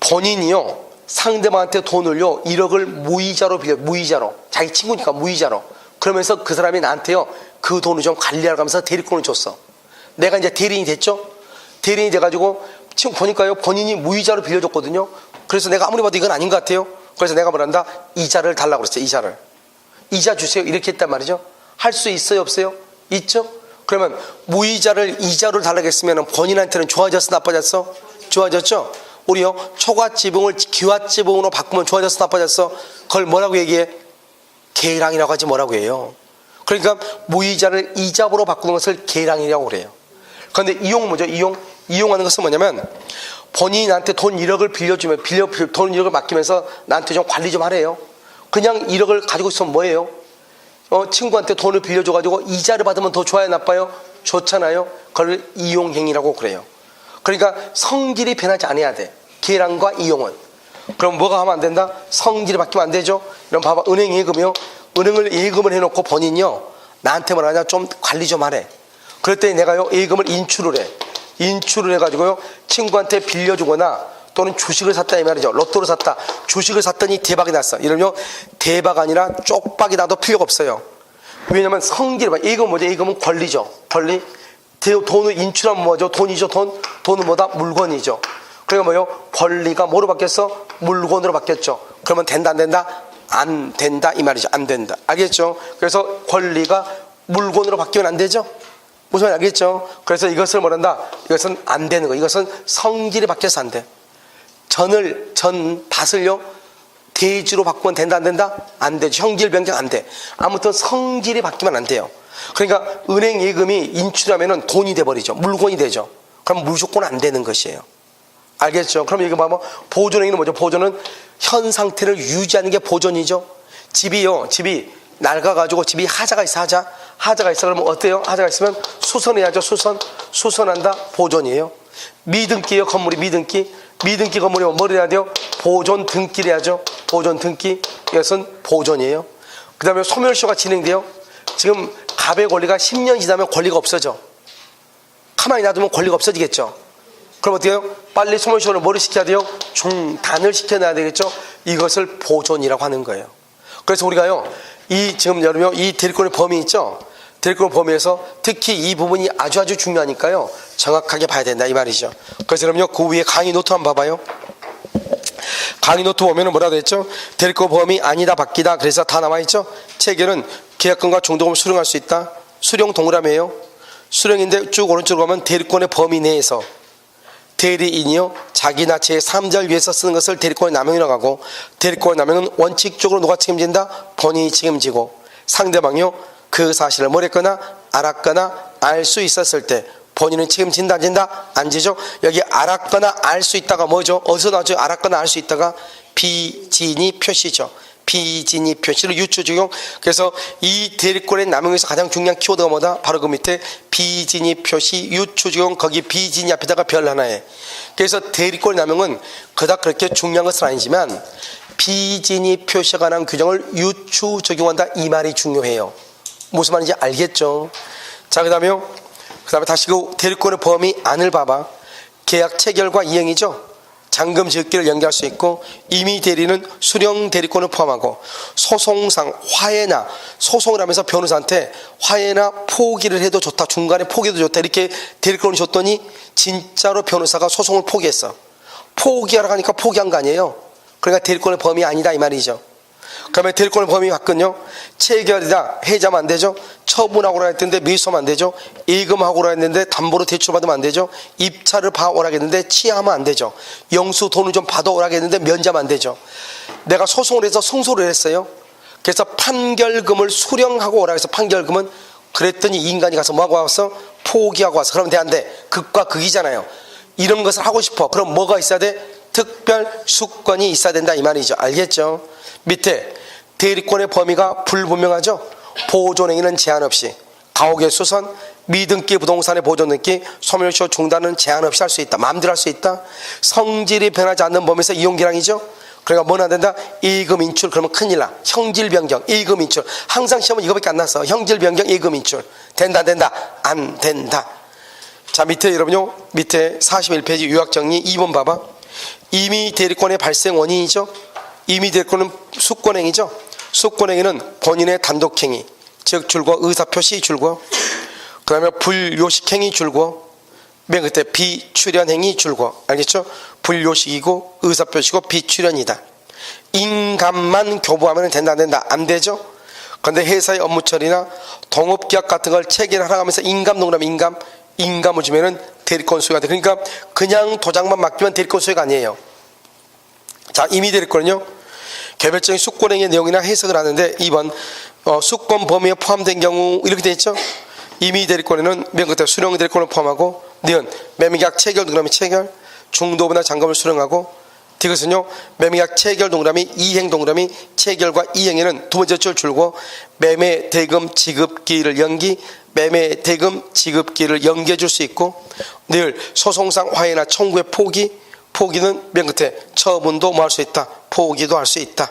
본인이요 상대방한테 돈을요 1억을 무이자로 빌려, 무이자로, 자기 친구니까 무이자로. 그러면서 그 사람이 나한테요 그 돈을 좀 관리하라고 하면서 대리권을 줬어. 내가 이제 대리인이 됐죠. 대리인이 돼가지고 지금 보니까요 본인이 무이자로 빌려줬거든요. 그래서 내가 아무리 봐도 이건 아닌 것 같아요. 그래서 내가 뭐란다? 이자를 달라고 그랬어요. 이자 주세요, 이렇게 했단 말이죠. 할 수 있어요, 없어요? 있죠. 그러면 무이자를 이자로 달라고 했으면 본인한테는 좋아졌어, 나빠졌어? 좋아졌죠. 우리요 초과지붕을 기와지붕으로 바꾸면 좋아졌어, 나빠졌어? 그걸 뭐라고 얘기해? 계량이라고 하지 뭐라고 해요. 그러니까 무이자를 이자로 바꾸는 것을 계량이라고 그래요. 그런데 이용은 뭐죠? 이용하는 것은 뭐냐면 본인이 나한테 돈 1억을 빌려주면 돈 1억을 맡기면서 나한테 좀 관리 좀 하래요. 그냥 1억을 가지고 있으면 뭐예요? 친구한테 돈을 빌려줘가지고 이자를 받으면 더 좋아요, 나빠요? 좋잖아요. 그걸 이용행위라고 그래요. 그러니까 성질이 변하지 않아야 돼, 계량과 이용은. 그럼 뭐가 하면 안 된다? 성질이 바뀌면 안 되죠. 그럼 봐봐, 은행 예금이요. 은행을 예금을 해놓고 본인이요 나한테 뭐라냐, 좀 관리 좀 하래. 그랬더니 내가요 예금을 인출을 해. 인출을 해가지고요 친구한테 빌려주거나 또는 주식을 샀다, 이 말이죠. 로또를 샀다, 주식을 샀더니 대박이 났어. 이러면 대박 아니라 쪽박이 나도 필요가 없어요. 왜냐면 성질, 예금은 뭐죠? 예금은 권리죠. 권리. 돈을 인출하면 뭐죠? 돈이죠. 돈은 뭐다? 물건이죠. 그러니까 뭐요? 권리가 뭐로 바뀌었어? 물건으로 바뀌었죠. 그러면 된다, 안 된다? 안 된다, 이 말이죠. 안 된다. 알겠죠? 그래서 권리가 물건으로 바뀌면 안 되죠? 무슨 말인지 알겠죠? 그래서 이것을 뭐란다? 이것은 안 되는 거. 이것은 성질이 바뀌어서 안 돼. 밭을요 대지로 바꾸면 된다, 안 된다? 안 되죠. 형질 변경 안 돼. 아무튼 성질이 바뀌면 안 돼요. 그러니까 은행 예금이 인출하면은 돈이 돼버리죠. 물건이 되죠. 그럼 무조건 안 되는 것이에요. 알겠죠? 그럼 여기 봐봐. 보존행위는 뭐죠? 보존은 현 상태를 유지하는 게 보존이죠. 집이 낡아가지고 집이 하자가 있어. 하자가 있어. 그러면 어때요? 하자가 있으면 수선해야죠. 수선한다. 보존이에요. 미등기예요. 건물이 미등기 건물이면 뭘 해야 돼요? 보존 등기를 해야죠. 보존 등기. 이것은 보존이에요. 그 다음에 소멸시효가 진행돼요. 지금 갑의 권리가 10년 지나면 권리가 없어져. 가만히 놔두면 권리가 없어지겠죠. 그럼 어떻게 해요? 빨리 소멸시효를 뭐를 시켜야 돼요? 중단을 시켜놔야 되겠죠. 이것을 보존이라고 하는 거예요. 그래서 우리가요, 지금 여러분 이 대리권의 범위 있죠? 대리권 범위에서 특히 이 부분이 아주 중요하니까요, 정확하게 봐야 된다 이 말이죠. 그래서 여러분요, 그 위에 강의 노트 한번 봐봐요. 강의 노트 보면은 뭐라고 했죠? 대리권 범위 아니다 바뀌다. 그래서 다 남아있죠? 체결은 계약금과 중도금을 수령할 수 있다. 수령 동그라미예요. 수령인데 쭉 오른쪽으로 가면 대리권의 범위 내에서 대리인이요, 자기나 제3자를 위해서 쓰는 것을 대리권의 남용이라고 하고, 대리권의 남용은 원칙적으로 누가 책임진다? 본인이 책임지고, 상대방이요, 그 사실을 뭐랬거나 알았거나 알 수 있었을 때 본인은 책임진다 안 진다? 안 지죠? 여기 알았거나 알 수 있다가 뭐죠? 어디서 나오죠? 알았거나 알 수 있다가 비진이 표시죠. 비진이 표시를 유추 적용. 그래서 이 대리권의 남용에서 가장 중요한 키워드가 뭐다? 바로 그 밑에 비진이 표시 유추 적용. 거기 비진이 앞에다가 별 하나에. 그래서 대리권의 남용은 그닥 그렇게 중요한 것은 아니지만 비진이 표시에 관한 규정을 유추 적용한다 이 말이 중요해요. 무슨 말인지 알겠죠? 자, 그 다음에 다시 그 대리권의 범위 안을 봐봐. 계약 체결과 이행이죠. 잔금 지급기를 연기할 수 있고, 임의 대리는 수령 대리권을 포함하고, 소송상 화해나, 소송을 하면서 변호사한테 화해나 포기를 해도 좋다, 중간에 포기해도 좋다, 이렇게 대리권을 줬더니 진짜로 변호사가 소송을 포기했어. 포기하라고 하니까 포기한 거 아니에요. 그러니까 대리권의 범위 아니다 이 말이죠. 그러면 대리권의 범위 바꾼요, 체결이다 해자면 안 되죠. 처분하고라 했는데 미수하면 안 되죠. 예금하고라 했는데 담보로 대출받으면 안 되죠. 입찰을 봐오라 했는데 취하면 안 되죠. 영수 돈을 좀 받아오라 했는데 면제하면 안 되죠. 내가 소송을 해서 승소를 했어요. 그래서 판결금을 수령하고 오라 해서 판결금은 그랬더니 이 인간이 가서 뭐하고 왔어? 포기하고 왔어. 그러면 돼 안 돼? 극과 극이잖아요. 이런 것을 하고 싶어. 그럼 뭐가 있어야 돼? 특별 수권이 있어야 된다 이 말이죠. 알겠죠? 밑에 대리권의 범위가 불분명하죠. 보존행위는 제한 없이, 가옥의 수선, 미등기 부동산의 보존 등기, 소멸시효 중단은 제한 없이 할 수 있다. 마음대로 할 수 있다. 성질이 변하지 않는 범위에서 이용기량이죠. 그러니까 뭐는 안 된다? 예금 인출. 그러면 큰일 나. 형질 변경, 예금 인출. 항상 시험은 이거밖에 안 났어. 형질 변경, 예금 인출. 된다 안 된다. 자, 밑에 여러분요, 밑에 41페이지 요약정리 2번 봐봐. 임의 대리권의 발생 원인이죠. 임의 대리권은 수권행위죠. 수권행위는 본인의 단독행위, 즉 줄과 의사표시 줄과, 그 다음에 불요식행위 줄과, 맨 끝에 비출연행위 줄과. 알겠죠? 불요식이고 의사표시고 비출연이다. 인감만 교부하면 된다 안 된다? 안 되죠? 그런데 회사의 업무 처리나 동업계약 같은 걸 체결하라 하면서 인감 동그라미 인감을 주면은 대리권 소유가 돼. 그러니까 그냥 도장만 맡기면 대리권 소유가 아니에요. 자, 임의 대리권은요, 개별적인 수권행위의 내용이나 해석을 하는데 2번 수권 범위에 포함된 경우 이렇게 되어 있죠. 임의 대리권에는 맨 끝에 수령 대리권을 포함하고, 니은 매매계약 체결 동그라미 체결, 중도부나 잔금을 수령하고, 디귿은요 매매계약 체결 동그라미 이행 동그라미 체결과 이행에는 두 번째 줄 줄고, 매매 대금 지급기를 연기, 매매 대금 지급기를 연기해 줄 수 있고, 늘 소송상 화해나 청구의 포기는 맨 끝에 처분도 뭐 할 수 있다, 포기도 할 수 있다.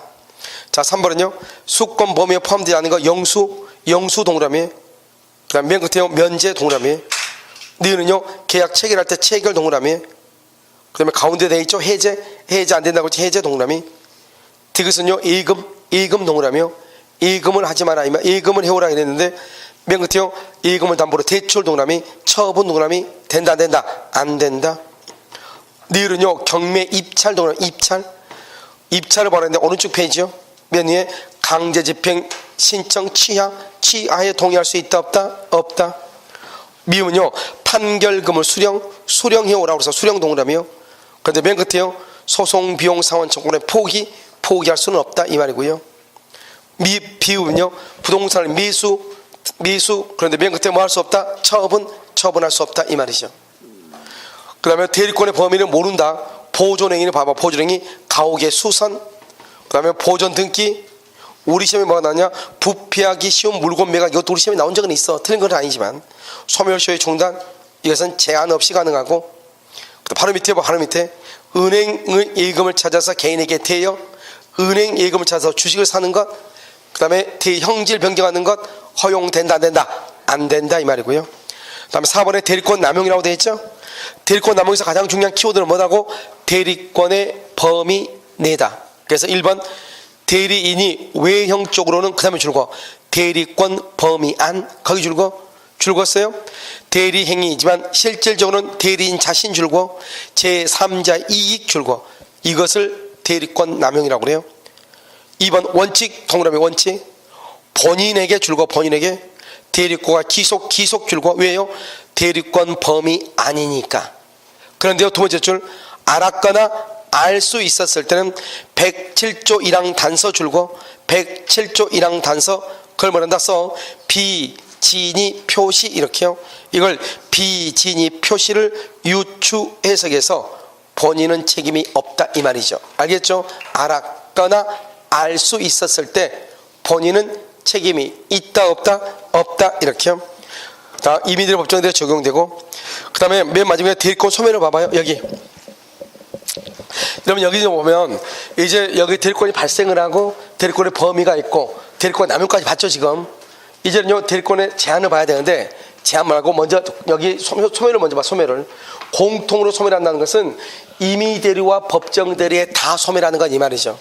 자, 3번은요 수권 범위에 포함되지 않은 거 영수 동그라미, 그 다음 맨 끝에요 면제 동그라미, 니은은요 계약 체결할 때 체결 동그라미, 그 다음에 가운데 되어 있죠 해제 안 된다고 했지 해제 동그라미, 디귿은요 예금 동그라미요, 예금을 하지 마라 예금을 해오라 이랬는데 맨 끝에요 예금을 담보로 대출 동그라미, 처분 동그라미, 된다 안 된다? 안 된다. 니은은요 경매 입찰 동그라미, 입찰을 벌였는데 오른쪽 페이지요 맨 위에 강제집행 신청 취하에 동의할 수 있다 없다. 미음은요 판결금을 수령해 오라고 해서 수령 동그라미요. 그런데 맨 끝에요 소송 비용 상환 청구에 포기할 수는 없다 이 말이고요. 비음은요 부동산을 미수, 그런데 맨 끝에 뭐 할 수 없다? 처분할 수 없다 이 말이죠. 그 다음에 대리권의 범위를 모른다. 보존행위는 봐봐. 보존행위 가옥의 수선, 그 다음에 보존 등기. 우리 시험에 뭐가 나왔냐? 부패하기 쉬운 물건 매각. 이것도 우리 시험에 나온 적은 있어. 틀린 건 아니지만. 소멸시효의 중단, 이것은 제한 없이 가능하고. 바로 밑에 봐. 바로 밑에 은행의 예금을 찾아서 개인에게 대여, 은행 예금을 찾아서 주식을 사는 것, 그 다음에 대형질 변경하는 것 허용된다 안 된다? 안 된다 이 말이고요. 그 다음에 4번에 대리권 남용이라고 되어 있죠. 대리권 남용에서 가장 중요한 키워드는 뭐라고? 대리권의 범위 내다. 그래서 1번 대리인이 외형적으로는 그 다음에 줄거 대리권 범위 안, 거기 줄거어요. 대리행위이지만 실질적으로는 대리인 자신 줄거 제3자 이익 줄거, 이것을 대리권 남용이라고 그래요. 2번 원칙, 동그라미 원칙, 본인에게 줄거 본인에게, 대리권과 기속 줄거, 왜요? 대리권 범위 아니니까. 그런데요, 두 번째 줄, 알았거나 알 수 있었을 때는 107조 1항 단서 줄거 107조 1항 단서, 그걸 뭐란다 써? 비진이 표시, 이렇게요. 이걸 비진이 표시를 유추 해석해서 본인은 책임이 없다 이 말이죠. 알겠죠? 알았거나 알 수 있었을 때 본인은 책임이 있다 없다? 없다, 이렇게요. 자, 이민들의 법정대로 적용되고, 그 다음에 맨 마지막에 대리권 소멸을 봐봐요. 여기. 그러면 여기 좀 보면 이제 여기 대리권이 발생을 하고 대리권의 범위가 있고 대리권 남용까지 봤죠 지금. 이제는요 대리권의 제한을 봐야 되는데, 제한 말고 먼저 여기 소멸을 먼저 봐. 소멸을 공통으로 소멸한다는 것은 임의대리와 법정대리에 다 소멸하는 건 이 말이죠.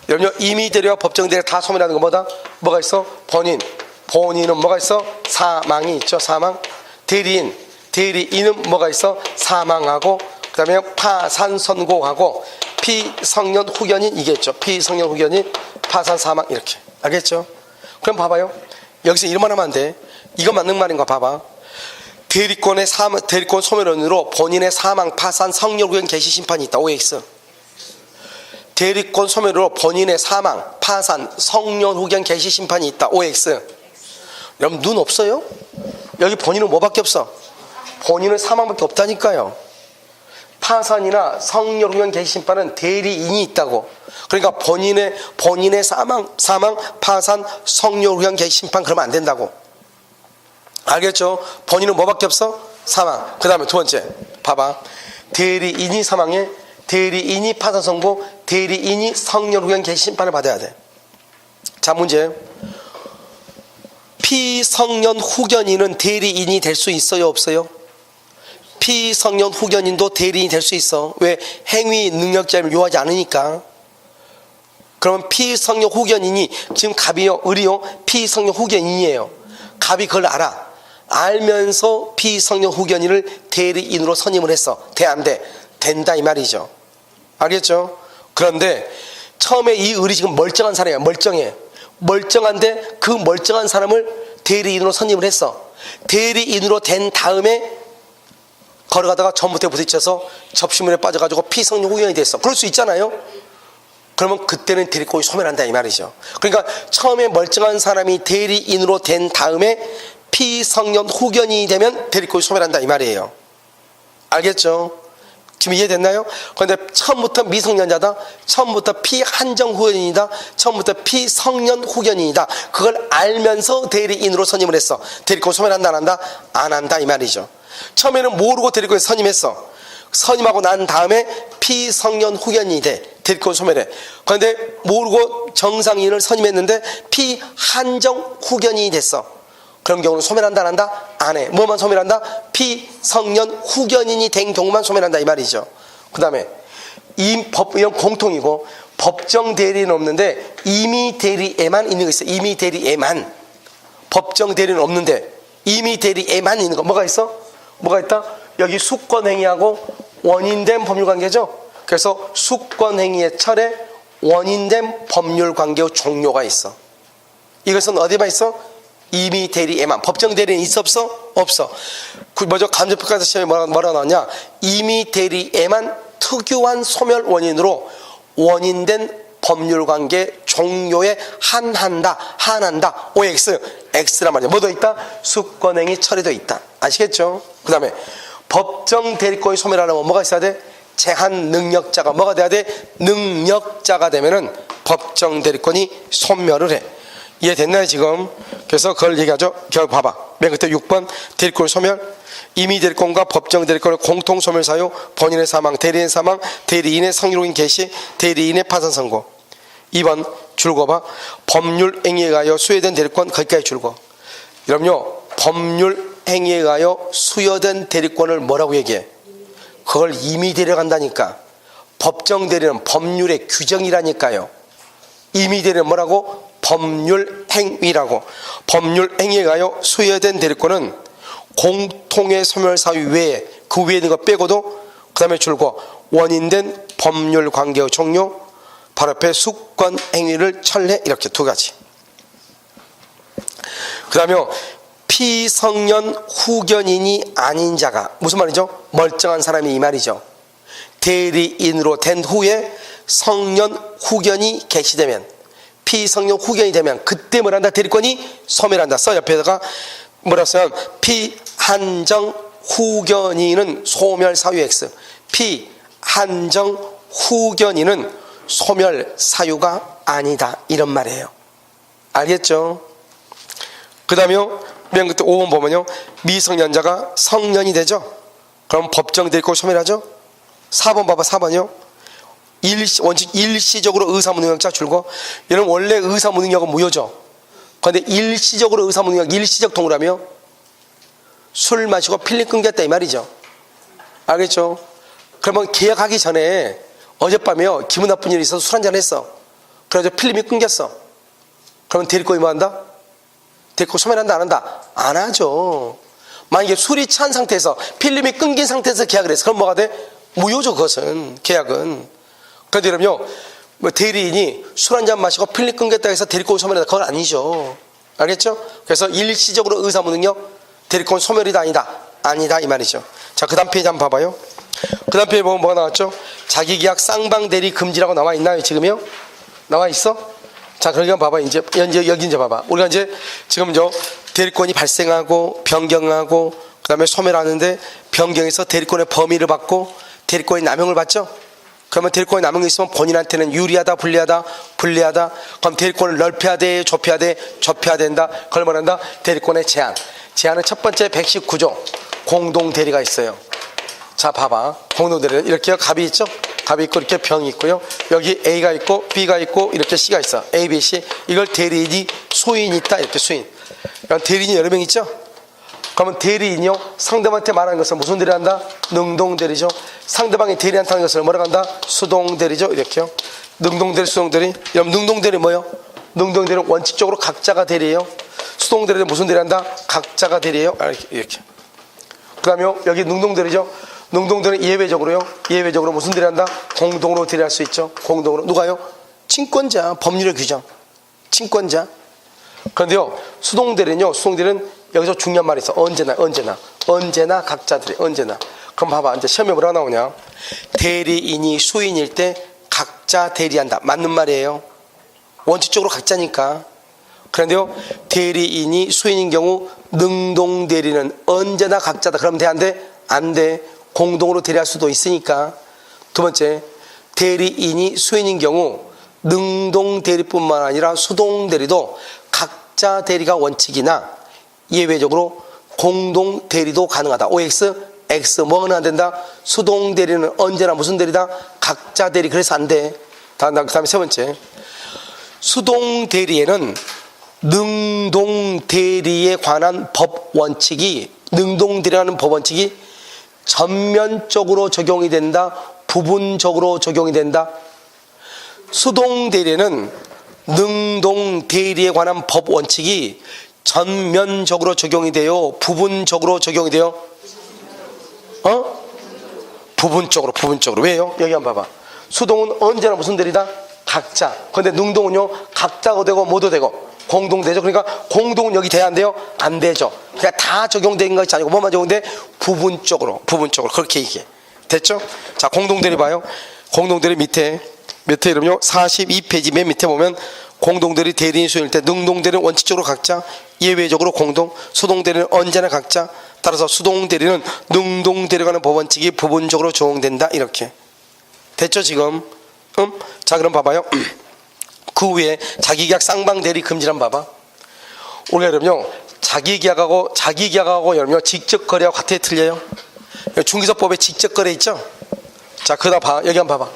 여러분요, 임의대리와 법정대리에 다 소멸하는 건 뭐다? 뭐가 있어? 본인은 뭐가 있어? 사망이 있죠. 사망. 대리인은 뭐가 있어? 사망하고, 그 다음에 파산 선고하고, 피성년 후견인, 이게 있죠. 피성년 후견인, 파산 사망, 이렇게. 알겠죠? 그럼 봐봐요. 여기서 이름만 하면 안 돼. 이거 맞는 말인가 봐봐. 대리권 소멸원으로 본인의 사망, 파산, 성년 후견 개시 심판이 있다. OX. 대리권 소멸으로 본인의 사망, 파산, 성년 후견 개시 심판이 있다. OX. 여러분 눈 없어요? 여기 본인은 뭐밖에 없어? 본인은 사망밖에 없다니까요. 파산이나 성년 후견 개시 심판은 대리인이 있다고. 그러니까 본인의 사망, 파산, 성년 후견 개시 심판 그러면 안 된다고. 알겠죠? 본인은 뭐밖에 없어? 사망. 그 다음에 두 번째 봐봐. 대리인이 사망해, 대리인이 파산 선고, 대리인이 성년 후견 개시 심판을 받아야 돼. 자, 문제. 피성년 후견인은 대리인이 될 수 있어요 없어요? 피성년 후견인도 대리인이 될 수 있어. 왜? 행위 능력자를 요하지 않으니까. 그러면 피성년 후견인이, 지금 갑이요 을이요 피성년 후견인이에요. 갑이 그걸 알면서 피성년 후견인을 대리인으로 선임을 했어. 돼 안 돼? 된다 이 말이죠. 알겠죠? 그런데 처음에 이 을이 지금 멀쩡한 사람이야. 멀쩡한데 그 멀쩡한 사람을 대리인으로 선임을 했어. 대리인으로 된 다음에 걸어가다가 전봇대에 부딪혀서 접시물에 빠져가지고 피성년 후견이 됐어. 그럴 수 있잖아요. 그러면 그때는 대리권이 소멸한다 이 말이죠. 그러니까 처음에 멀쩡한 사람이 대리인으로 된 다음에 피성년 후견이 되면 대리권이 소멸한다 이 말이에요. 알겠죠? 지금 이해됐나요? 그런데 처음부터 미성년자다, 처음부터 피한정 후견인이다, 처음부터 피성년 후견인이다, 그걸 알면서 대리인으로 선임을 했어. 대리권 소멸한다 안 한다? 안 한다 이 말이죠. 처음에는 모르고 대리권에 선임했어. 선임하고 난 다음에 피성년 후견인이 돼. 대리권 소멸해. 그런데 모르고 정상인을 선임했는데 피한정 후견인이 됐어. 그런 경우는 소멸한다 안 한다? 안 해. 뭐만 소멸한다? 피성년 후견인이 된 경우만 소멸한다 이 말이죠. 그 다음에 이건 공통이고, 법정 대리는 없는데 임의 대리에만 있는 거 있어. 임의 대리에만. 법정 대리는 없는데 임의 대리에만 있는 거 뭐가 있어? 뭐가 있다? 여기 수권행위하고 원인된 법률관계죠. 그래서 수권행위의 철에 원인된 법률관계의 종료가 있어. 이것은 어디만 있어? 임의 대리에만. 법정 대리는 있어 없어? 없어. 먼저 감정평가에서 시험에 뭐라 나왔냐? 임의 대리에만 특유한 소멸 원인으로 원인된 법률관계 종료에 한한다. OX. X란 말이야. 뭐도 있다? 수권행위 처리도 있다. 아시겠죠? 그 다음에 법정 대리권이 소멸하려면 뭐가 있어야 돼? 제한 능력자가 뭐가 돼야 돼? 능력자가 되면은 법정 대리권이 소멸을 해. 이해됐나요 지금? 그래서 그걸 얘기하죠. 결국 봐봐. 맨 끝에 6번 대리권 소멸. 임의 대리권과 법정 대리권의 공통 소멸 사유. 본인의 사망, 대리인 사망, 대리인의 상유로인 개시, 대리인의 파산 선고. 2번 줄거봐. 법률 행위에 의하여 수여된 대리권 거기까지 줄거. 여러분요, 법률 행위에 의하여 수여된 대리권을 뭐라고 얘기해? 그걸 임의 대리라고 한다니까. 법정 대리는 법률의 규정이라니까요. 임의 대리는 뭐라고? 법률 행위라고. 법률 행위에 의하여 수여된 대리권은 공통의 소멸 사유 외에 그 위에 있는 거 빼고도 그 다음에 줄거 원인된 법률 관계의 종료, 바로 옆에 수권 행위를 철회, 이렇게 두 가지. 그 다음에 피성년 후견인이 아닌 자가, 무슨 말이죠? 멀쩡한 사람이 이 말이죠. 대리인으로 된 후에 성년 후견이 개시되면, 피성년 후견이 되면 그때 뭘 한다? 대리권이 소멸한다. 써 옆에다가 뭐라 쓰면 피한정 후견인은 소멸 사유 X. 피한정 후견인은 소멸 사유가 아니다, 이런 말이에요. 알겠죠? 그 다음에 맨 끝에 5번 보면요, 미성년자가 성년이 되죠. 그럼 법정 대리권 소멸하죠. 4번 봐봐. 4번이요. 원칙 일시적으로 의사무능력자 줄거. 얘는 원래 의사무능력은 무효죠. 그런데 일시적으로 의사무능력, 일시적 동의라며 술 마시고 필름 끊겼다 이 말이죠. 알겠죠? 그러면 계약하기 전에 어젯밤에요, 기분 나쁜 일이 있어서 술 한잔 했어. 그래서 필름이 끊겼어. 그러면 대리권이 뭐 한다? 대리권 소멸한다 안 한다? 안 하죠. 만약에 술이 찬 상태에서 필름이 끊긴 상태에서 계약을 했어. 그럼 뭐가 돼? 무효죠. 그것은 계약은. 그런데 여러분요, 뭐 대리인이 술 한잔 마시고 필름 끊겼다 해서 대리권 소멸한다, 그건 아니죠. 알겠죠? 그래서 일시적으로 의사무능력 대리권 소멸이다 아니다? 아니다 이 말이죠. 자, 그 다음 페이지 한번 봐봐요. 그 다음 페이지 보면 뭐가 나왔죠? 자기계약 쌍방대리 금지라고 나와 있나요 지금요? 나와 있어? 자, 그러니까 봐봐. 이제 여기 이제 봐봐. 우리가 이제 지금 대리권이 발생하고 변경하고 그 다음에 소멸하는데, 변경해서 대리권의 범위를 받고 대리권의 남용을 받죠. 그러면 대리권의 남용이 있으면 본인한테는 유리하다 불리하다? 불리하다. 그럼 대리권을 넓혀야 돼 좁혀야 돼? 좁혀야 된다. 그걸 말한다? 대리권의 제한. 제한은 첫 번째 119조 공동대리가 있어요. 자, 봐봐. 공동대리 이렇게 갑이 있죠? 갑이 있고 이렇게 병이 있고요. 여기 A가 있고 B가 있고 이렇게 C가 있어. A, B, C. 이걸 대리인이 수인이 있다. 이렇게 수인. 대리인이 여러 명 있죠? 그러면 대리인이요, 상대방한테 말하는 것을 무슨 대리 한다? 능동대리죠. 상대방이 대리한테 하는 것을 뭐라고 한다? 수동대리죠. 이렇게요. 능동대리, 수동대리. 여러분, 능동대리 뭐예요? 능동대리는 원칙적으로 각자가 대리예요. 수동대리는 무슨 대리 한다? 각자가 대리예요. 이렇게. 그 다음에 여기 능동대리죠. 능동대리는 예외적으로요. 예외적으로 무슨 대리 한다? 공동으로 대리할 수 있죠. 공동으로. 누가요? 친권자. 법률의 규정. 친권자. 그런데요, 수동대리는요, 수동대리는 여기서 중요한 말이 있어. 언제나 각자들이, 언제나. 그럼 봐봐. 이제 시험에 뭐라고 나오냐? 대리인이 수인일 때 각자 대리한다. 맞는 말이에요. 원칙적으로 각자니까. 그런데요, 대리인이 수인인 경우 능동대리는 언제나 각자다. 그럼 돼, 안 돼? 안 돼. 공동으로 대리할 수도 있으니까. 두 번째, 대리인이 수인인 경우 능동대리뿐만 아니라 수동대리도 각자 대리가 원칙이나 예외적으로 공동대리도 가능하다. OX, X 뭐는 안 된다? 수동대리는 언제나 무슨 대리다? 각자 대리. 그래서 안 돼. 그 다음에 세 번째, 수동대리에는 능동대리에 관한 법원칙이, 능동대리라는 법원칙이 전면적으로 적용이 된다? 부분적으로 적용이 된다? 수동대리에는 능동대리에 관한 법원칙이 전면적으로 적용이 돼요? 부분적으로 적용이 돼요? 부분적으로. 왜요? 여기 한번 봐봐. 수동은 언제나 무슨 대리다? 각자. 근데 능동은요, 각자가 되고 뭐도 되고 공동되죠. 그러니까 공동은 여기 돼야 안 돼요? 안 되죠. 그냥 다 적용된 것이 아니고 뭐만 적용돼? 부분적으로. 그렇게 얘기해. 됐죠? 자, 공동대리 봐요. 공동대리 밑에 이름요 42페이지 맨 밑에 보면 공동대리 대리인 수인일 때 능동대리는 원칙적으로 각자, 예외적으로 공동, 수동대리는 언제나 각자. 따라서 수동대리는 능동대리라는 법원칙이 부분적으로 적용된다. 이렇게. 됐죠 지금? 자 그럼 봐봐요. 그 후에 자기계약 쌍방대리 금지란 봐봐. 우리가 여러분요 자기계약하고 여러분요 직접거래하고 같아 틀려요? 중개사법에 직접거래 있죠? 자 그다 봐. 여기 한번 봐봐.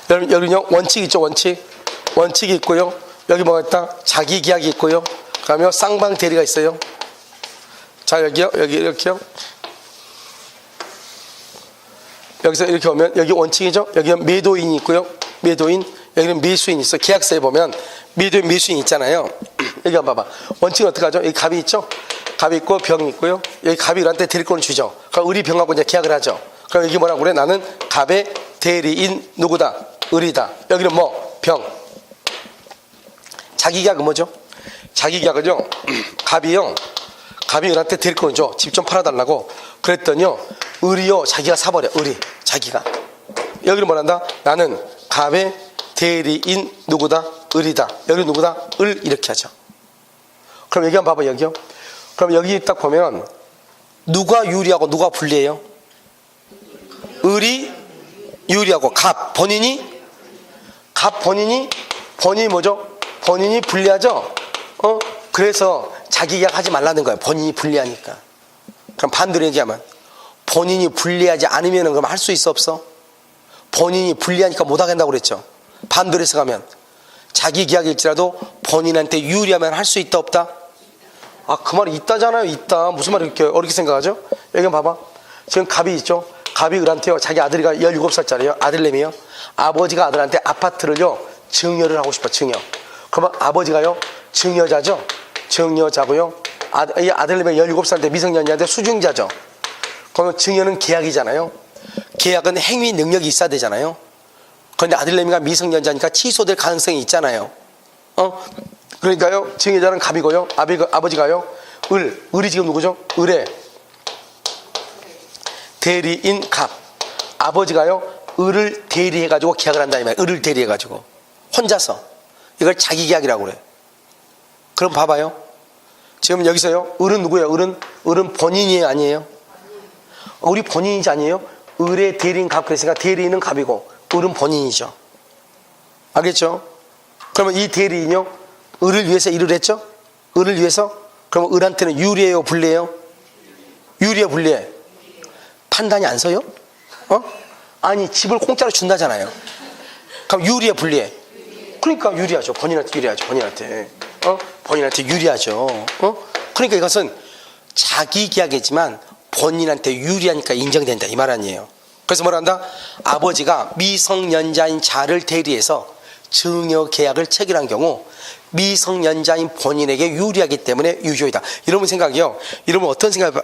여러분요 원칙 있죠? 원칙이 있고요. 여기 뭐가 있다? 자기계약이 있고요. 그다음에 쌍방대리가 있어요. 자 여기요 여기 이렇게요. 여기서 이렇게 오면 여기 원칙이죠. 여기는 매도인이 있고요. 매도인, 여기는 매수인이 있어. 계약서에 보면 매도인, 매수인 있잖아요. 여기 한번 봐봐. 원칙은 어떻게 하죠? 여기 갑이 있죠. 갑이 있고 병이 있고요. 여기 갑이 을한테 대리권을 주죠. 그럼 을이 병하고 이제 계약을 하죠. 그럼 여기 뭐라고 그래? 나는 갑의 대리인 누구다? 을이다. 여기는 뭐? 병. 자기계약은 뭐죠? 자기계약은요. 갑이 을한테 대리권을 줘. 집 좀 팔아달라고. 그랬더니요. 을이요. 자기가 사버려. 을이. 자기가. 여기는 뭐란다? 나는 갑의 대리인 누구다? 을이다. 여기 누구다? 을 이렇게 하죠. 그럼 여기 한번 봐봐. 여기요. 그럼 여기 딱 보면 누가 유리하고 누가 불리해요? 을이 유리하고 본인이 뭐죠? 본인이 불리하죠? 그래서 자기계약 하지 말라는 거예요. 본인이 불리하니까. 그럼 반대로 얘기하면 본인이 불리하지 않으면 그럼 할 수 있어 없어? 본인이 불리하니까 못 하겠다고 그랬죠. 반대로 해서 가면 자기계약일지라도 본인한테 유리하면 할 수 있다 없다? 아 그 말이 있다잖아요. 있다. 무슨 말이 이렇게 어렵게 생각하죠? 여기 봐봐. 지금 갑이 있죠. 갑이 을한테요. 자기 아들이가 17살짜리요. 아들내미요. 아버지가 아들한테 아파트를요. 증여를 하고 싶어. 증여. 그러면 아버지가요. 증여자죠. 증여자고요. 이 아들내미가 17살 때 미성년자인데 수증자죠. 그러면 증여는 계약이잖아요. 계약은 행위 능력이 있어야 되잖아요. 그런데 아들내미가 미성년자니까 취소될 가능성이 있잖아요. 그러니까요. 증여자는 갑이고요. 아버지가요. 을이 지금 누구죠? 을의 대리인 갑. 아버지가요. 을을 대리해가지고 계약을 한다 이 말이에요. 을을 대리해가지고 혼자서 이걸 자기계약이라고 그래요. 그럼 봐봐요. 지금 여기서요. 을은 누구예요? 을은 본인이에요? 아니에요? 을이 본인이지 아니에요? 을의 대리인 갑 그랬으니까 대리인은 갑이고 을은 본인이죠. 알겠죠? 그러면 이 대리인요. 을을 위해서 일을 했죠? 을을 위해서? 그러면 을한테는 유리해요? 불리해요? 유리해? 불리해? 판단이 안 서요? 아니 집을 공짜로 준다잖아요. 그럼 유리해? 불리해? 그러니까 유리하죠. 본인한테 유리하죠. 본인한테 유리하죠. 그러니까 이것은 자기계약이지만 본인한테 유리하니까 인정된다 이 말 아니에요. 그래서 뭐라 한다? 아버지가 미성년자인 자를 대리해서 증여계약을 체결한 경우 미성년자인 본인에게 유리하기 때문에 유효이다. 이러면 생각이요. 이러면 어떤 생각이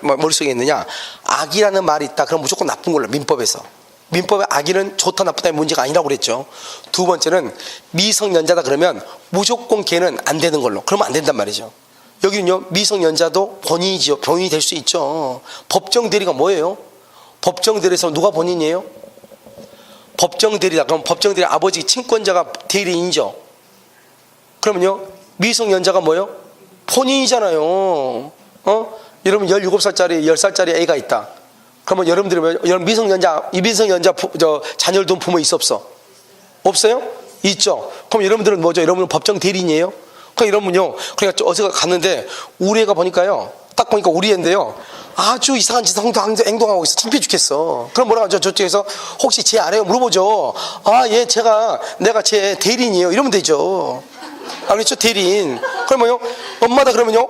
머릿속에 있느냐? 악이라는 말이 있다. 그럼 무조건 나쁜 걸로 민법에서. 민법의 악의는 좋다 나쁘다의 문제가 아니라고 그랬죠. 두 번째는 미성년자다 그러면 무조건 걔는 안 되는 걸로. 그러면 안 된단 말이죠. 여기는요. 미성년자도 본인이죠. 본인이 될 수 있죠. 법정 대리가 뭐예요? 법정 대리에서 누가 본인이에요? 법정 대리다. 그럼 법정 대리 아버지 친권자가 대리인이죠. 그러면요. 미성년자가 뭐예요? 본인이잖아요. 여러분 17살짜리 10살짜리 애가 있다. 그러면 여러분 미성년자 자녀를 둔 부모 있어 없어? 없어요? 있죠. 그럼 여러분들은 뭐죠? 여러분은 법정 대리인이에요? 그러니까 여러분요. 그러니까 어디서 갔는데 우리 애가 보니까요. 딱 보니까 우리 애인데요. 아주 이상한 짓 행동하고 있어. 창피해 죽겠어. 그럼 뭐라고 하죠? 저쪽에서 혹시 제 알아요? 물어보죠. 내가 제 대리인이에요. 이러면 되죠. 알겠죠? 대리인. 그러면요. 엄마다 그러면요.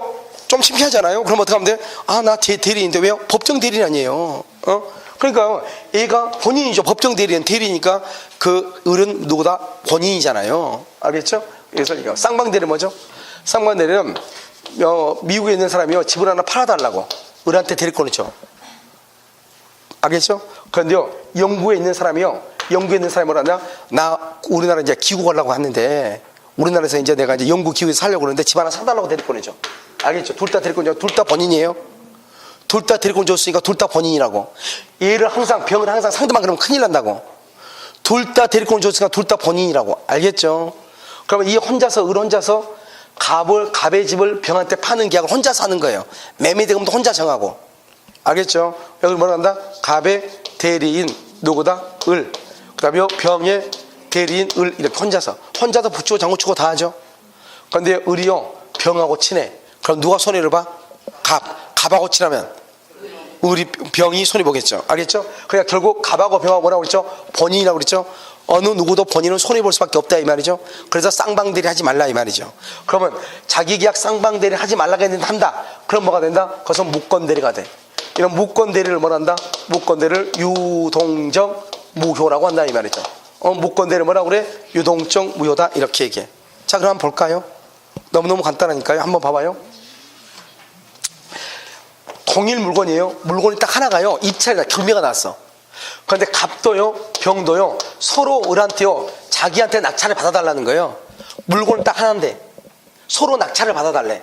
좀 창피하잖아요. 그럼 어떻게 하면 돼? 나 제 대리인인데 왜요? 법정 대리인 아니에요. 그러니까 얘가 본인이죠. 법정 대리인. 대리니까 그 을은 누구다? 본인이잖아요. 알겠죠? 그래서 이거 쌍방대리 뭐죠? 쌍방대리는 미국에 있는 사람이요. 집을 하나 팔아달라고 을한테 대리권을 줘. 알겠죠? 그런데요. 영국에 있는 사람이요. 영국에 있는 사람이 뭐라냐? 나 우리나라 이제 기구 가려고 하는데 우리나라에서 이제 내가 이제 영국 기구에서 살려고 그러는데 집 하나 사달라고 대리권을 줘. 알겠죠? 둘 다 대리권 줘. 둘 다 본인이에요. 둘 다 대리권 줬으니까 둘 다 본인이라고. 얘를 병을 항상 상대방 그러면 큰일 난다고. 둘 다 대리권 줬으니까 둘 다 본인이라고. 알겠죠? 그러면 을 혼자서 갑의 집을 병한테 파는 계약을 혼자서 하는 거예요. 매매대금도 혼자 정하고. 알겠죠? 여기 뭐라 한다? 갑의 대리인 누구다? 을. 그다음에 병의 대리인 을 이렇게 혼자서 붙이고 장구치고 다 하죠. 그런데 을이요 병하고 친해. 그럼 누가 손해를 봐? 갑하고 친하면 을이 병이 손해 보겠죠. 알겠죠? 그러니까 결국 갑하고 병하고 뭐라고 그랬죠? 본인이라고 그랬죠. 어느 누구도 본인은 손해 볼 수밖에 없다 이 말이죠. 그래서 쌍방대리 하지 말라 이 말이죠. 그러면 자기 계약 쌍방대리 하지 말라고 했는데 한다. 그럼 뭐가 된다? 그것은 무권대리가 돼. 이런 무권대리를 뭐라 한다? 무권대리를 유동적 무효라고 한다 이 말이죠. 무권대리를 뭐라고 그래? 유동적 무효다 이렇게 얘기해. 자 그럼 한번 볼까요? 너무너무 간단하니까요. 한번 봐봐요. 동일 물건이에요. 물건이 딱 하나가요. 입찰이다. 경매가 났어. 그런데 갑도요 병도요 서로 을한테요 자기한테 낙찰을 받아달라는 거예요. 물건은 딱 하나인데 서로 낙찰을 받아달래.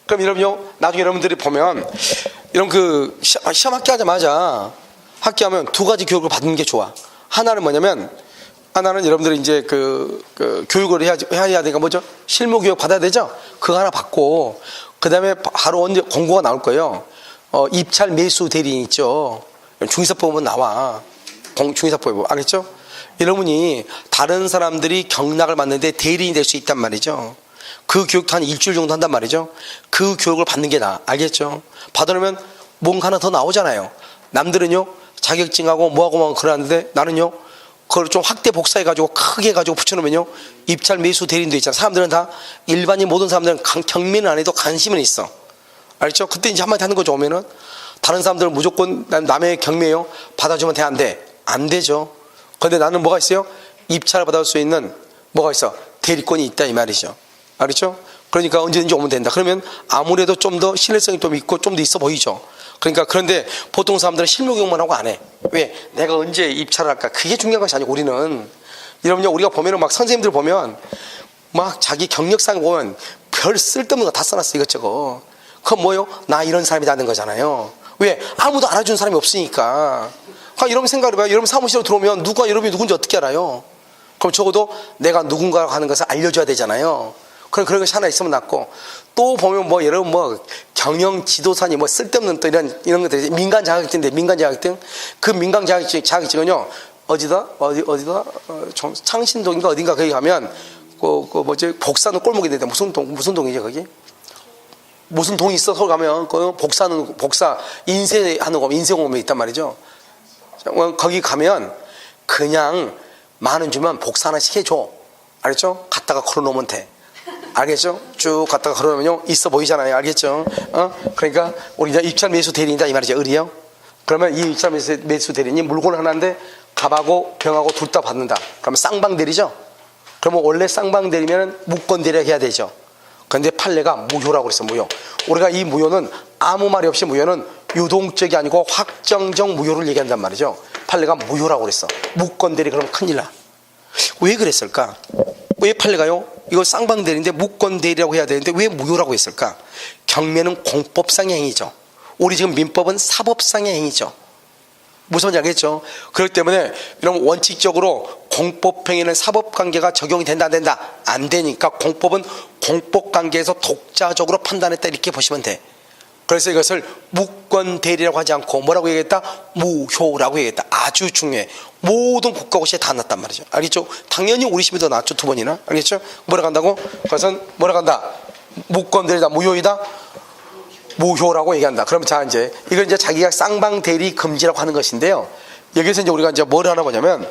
그럼 여러분요 나중에 여러분들이 보면 이런 그 시험 합격하자마자 합격하면 두 가지 교육을 받는 게 좋아. 하나는 뭐냐면 하나는 여러분들이 이제 그 교육을 해야 되니까 뭐죠? 실무 교육 받아야 되죠? 그거 하나 받고 그 다음에 바로 언제 공고가 나올 거예요. 입찰 매수 대리인 있죠. 중의사법 보면 나와. 중의사법 보면 알겠죠? 여러분이 다른 사람들이 경락을 받는데 대리인이 될 수 있단 말이죠. 그 교육도 한 일주일 정도 한단 말이죠. 그 교육을 받는 게 나아. 알겠죠? 받으려면 뭔가 하나 더 나오잖아요. 남들은요 자격증하고 뭐하고 막 그러는데 나는요 그걸 좀 확대 복사해가지고 크게 해가지고 붙여놓으면요 입찰 매수 대리인도 있잖아. 사람들은 다 일반인 모든 사람들은 경매는 안 해도 관심은 있어. 알죠? 그때 이제 한마디 하는 거죠. 오면은 다른 사람들은 무조건 남의 경매요 받아주면 돼 안 돼? 안 되죠. 그런데 나는 뭐가 있어요? 입찰을 받을 수 있는 뭐가 있어? 대리권이 있다 이 말이죠. 알겠죠? 그러니까 언제든지 오면 된다. 그러면 아무래도 좀 더 신뢰성이 좀 있고 좀 더 있어 보이죠. 그러니까 그런데 보통 사람들은 실무 교육만 하고 안 해. 왜? 내가 언제 입찰을 할까? 그게 중요한 것이 아니고 우리는 여러분요 우리가 보면은 막 선생님들 보면 막 자기 경력상 보면 별 쓸데없는 거 다 써놨어 이것저것. 그건 뭐요? 나 이런 사람이라는 거잖아요. 왜? 아무도 알아주는 사람이 없으니까. 그러니까 여러분 생각을 해봐요. 여러분 사무실로 들어오면 누가 여러분이 누군지 어떻게 알아요? 그럼 적어도 내가 누군가 하는 것을 알려줘야 되잖아요. 그런 것이 하나 있으면 낫고 또 보면 뭐 여러분 뭐 경영 지도사니 뭐 쓸데없는 또 이런 것들이 민간 자격증인데 민간 자격증 그 민간 자격증은요 어디다 창신동인가 어딘가 거기 가면 그 뭐지 복사는 꼴목이 되는데 무슨 동이지 거기? 무슨 동이 있어 서울 가면 그 복사 인쇄하는 거 인쇄공업이 있단 말이죠. 거기 가면 그냥 10,000원 주면 복사 하나씩 해줘. 알겠죠? 갖다가 걸어놓으면 돼. 알겠죠? 쭉 갖다가 걸어놓으면요 있어 보이잖아요. 알겠죠? 그러니까 우리 이제 입찰 매수 대리인이다 이 말이죠. 을이요. 그러면 이 입찰 매수 대리인이 물건 하나인데 갑하고 병하고 둘 다 받는다. 그러면 쌍방 대리죠. 그러면 원래 쌍방 대리면 무권 대리가 해야 되죠. 그런데 판례가 무효라고 그랬어. 무효. 우리가 이 무효는 아무 말이 없이 무효는 유동적이 아니고 확정적 무효를 얘기한단 말이죠. 판례가 무효라고 그랬어. 무권 대리 그러면 큰일 나. 왜 그랬을까? 왜 판례가요? 이거 쌍방대리인데 무권대리라고 해야 되는데 왜 무효라고 했을까? 경매는 공법상의 행위죠. 우리 지금 민법은 사법상의 행위죠. 무슨 말인지 알겠죠? 그렇기 때문에 이런 원칙적으로 공법행위는 사법관계가 적용이 된다 안 된다? 안 되니까 공법은 공법관계에서 독자적으로 판단했다 이렇게 보시면 돼. 그래서 이것을 무권대리라고 하지 않고 뭐라고 얘기했다? 무효라고 얘기했다. 아주 중요해. 모든 국가고시에 다 났단 말이죠. 알겠죠? 당연히 우리 시험에도 나왔죠. 2번이나. 알겠죠? 뭐라고 한다고? 그것은 뭐라고 한다? 무권대리다. 무효이다. 무효라고 얘기한다. 그러면 자 이제 이걸 이제 자기가 쌍방대리 금지라고 하는 것인데요. 여기서 이제 우리가 이제 뭘 하나 보냐면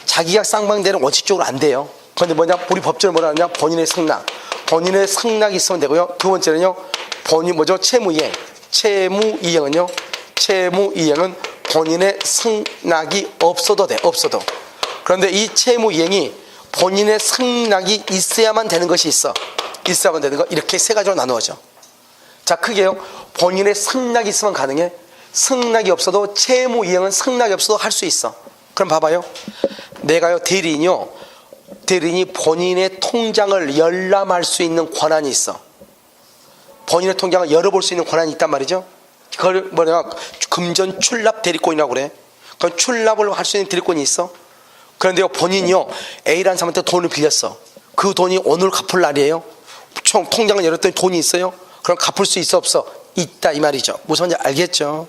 자기가 쌍방대리는 원칙적으로 안 돼요. 그런데 뭐냐? 우리 법적으로 뭐라 하냐? 본인의 승낙. 본인의 승낙이 있으면 되고요. 두 번째는요. 본인 뭐죠? 채무이행. 채무이행은요. 채무이행은 본인의 승낙이 없어도 돼. 없어도. 그런데 이 채무이행이 본인의 승낙이 있어야만 되는 것이 있어. 있어야만 되는 거. 이렇게 세 가지로 나누어져. 자, 크게요. 본인의 승낙이 있으면 가능해. 승낙이 없어도 채무이행은 승낙이 없어도 할 수 있어. 그럼 봐봐요. 내가요 대리인이요. 대리인이 본인의 통장을 열람할 수 있는 권한이 있어. 본인의 통장을 열어볼 수 있는 권한이 있단 말이죠. 그걸 뭐냐 금전 출납 대리권이라고 그래. 그럼 출납을 할 수 있는 대리권이 있어. 그런데요 본인이요 A라는 사람한테 돈을 빌렸어. 그 돈이 오늘 갚을 날이에요. 통장을 열었더니 돈이 있어요. 그럼 갚을 수 있어 없어? 있다 이 말이죠. 무슨 말인지 알겠죠?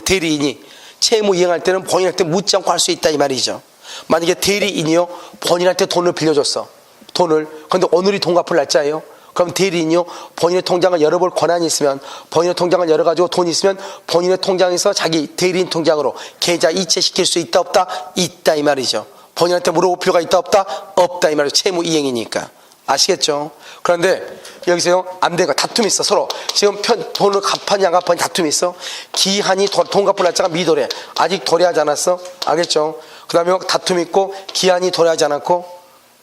대리인이 채무 이행할 때는 본인한테 묻지 않고 할 수 있다 이 말이죠. 만약에 대리인이요 본인한테 돈을 빌려줬어. 돈을. 근데 오늘이 돈 갚을 날짜예요. 그럼 대리인이요 본인의 통장을 열어볼 권한이 있으면 본인의 통장을 열어가지고 돈이 있으면 본인의 통장에서 자기 대리인 통장으로 계좌 이체시킬 수 있다 없다? 있다 이 말이죠. 본인한테 물어볼 필요가 있다 없다? 없다 이 말이죠. 채무 이행이니까. 아시겠죠? 그런데 여기서요 안 되고 다툼이 있어. 서로 지금 돈을 갚았냐 안 갚았냐 다툼이 있어. 기한이 돈 갚을 날짜가 미도래. 아직 도래하지 않았어. 알겠죠? 그 다음에 다툼이 있고 기한이 도래하지 않았고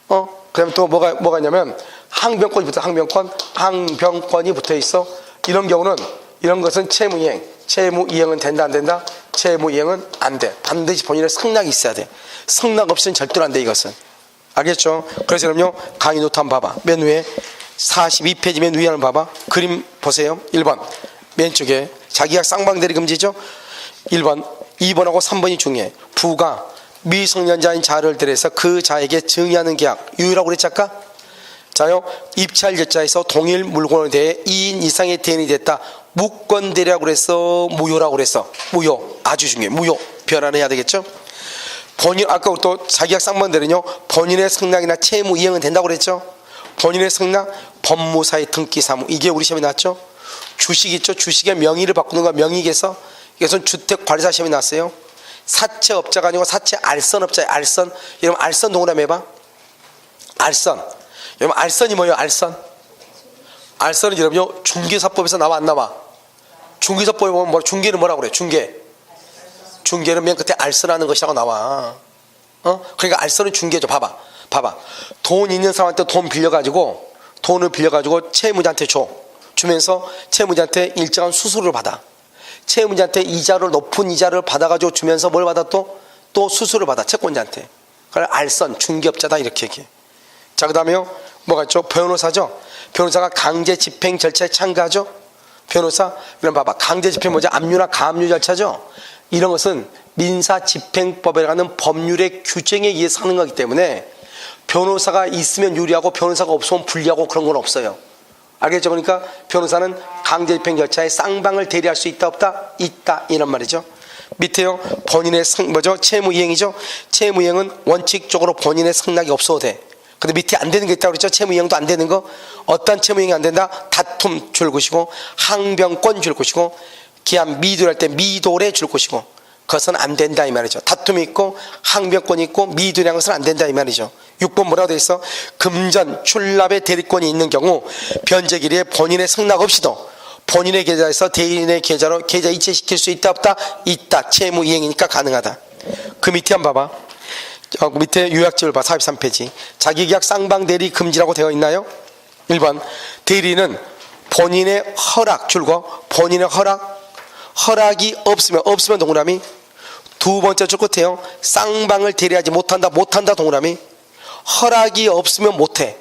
그 다음에 또 뭐가 있냐면 항변권이 붙어. 항변권이 붙어 있어. 이런 경우는 이런 것은 채무이행은 된다 안 된다? 채무이행은 안 돼. 반드시 본인의 승낙이 있어야 돼. 승낙 없이는 절대로 안 돼 이것은. 알겠죠? 그래서 그럼요 강의 노트 한번 봐봐. 맨 위에 42페이지 맨 위에 한번 봐봐. 그림 보세요. 1번 맨 쪽에 자기가 쌍방대리 금지죠. 1번 2번하고 3번이 중요해. 부가 미성년자인 자를 대해서 그 자에게 증여하는 계약 유효라고 그랬지 아까? 자요 입찰 결자에서 동일 물건에 대해 2인 이상의 대인이 됐다. 무권대리라고 그랬어 무효라고 그랬어? 무효. 아주 중요해. 무효. 변환을 해야 되겠죠? 본인 아까 또 자기가 쌍방대리는요 본인의 승낙이나 채무 이행은 된다고 그랬죠? 본인의 승낙 법무사의 등기 사무 이게 우리 시험에 나왔죠? 주식 있죠? 주식의 명의를 바꾸는 거 명의에서 이것은 주택관리사 시험에 나왔어요. 사채업자가 아니고 사채 알선업자예요. 알선. 여러분 알선 동그라미 해봐. 알선. 여러분 알선이 뭐예요? 알선. 알선은 여러분요 중개사법에서 나와 안 나와? 중개사법에 보면 중개는 뭐라고 그래? 중개는 맨 끝에 알선하는 것이라고 나와. 그러니까 알선은 중개죠. 봐봐. 돈 있는 사람한테 돈을 빌려가지고 채무자한테 주면서 채무자한테 일정한 수수료를 받아. 채무자한테 높은 이자를 받아가지고 주면서 뭘 받아 또 수수료를 받아. 채권자한테. 그걸 알선, 중개업자다 이렇게 얘기해. 자, 그 다음에요 뭐가 있죠? 변호사죠. 변호사가 강제 집행 절차에 참가하죠. 변호사. 그럼 봐봐. 강제 집행 뭐죠? 압류나 가압류 절차죠. 이런 것은 민사집행법이라는 법률의 규정에 의해서 하는 거기 때문에 변호사가 있으면 유리하고 변호사가 없으면 불리하고 그런 건 없어요. 알겠죠? 그러니까 변호사는 강제집행 절차에 쌍방을 대리할 수 있다 없다? 있다 이런 말이죠. 밑에요 본인의 채무이행이죠. 채무이행은 원칙적으로 본인의 승낙이 없어도 돼. 근데 밑에 안 되는 게 있다고 그랬죠. 채무이행도 안 되는 거. 어떤 채무이행이 안 된다? 다툼 줄 것이고 항변권 줄 것이고 기한 미도할 때 미도래 줄 것이고 그것은 안 된다 이 말이죠. 다툼이 있고 항변권이 있고 미도라는 것은 안 된다 이 말이죠. 6번 뭐라고 돼 있어? 금전 출납의 대리권이 있는 경우 변제기일에 본인의 승낙 없이도 본인의 계좌에서 대인의 계좌로 계좌 이체시킬 수 있다 없다? 있다. 채무이행이니까 가능하다. 그 밑에 한번 봐봐. 밑에 요약집을 봐. 43페이지. 자기계약 쌍방대리 금지라고 되어 있나요? 1번 대리는 본인의 허락 줄거 본인의 허락이 없으면 동그라미. 두 번째 줄 끝에요 쌍방을 대리하지 못한다 동그라미. 허락이 없으면 못해.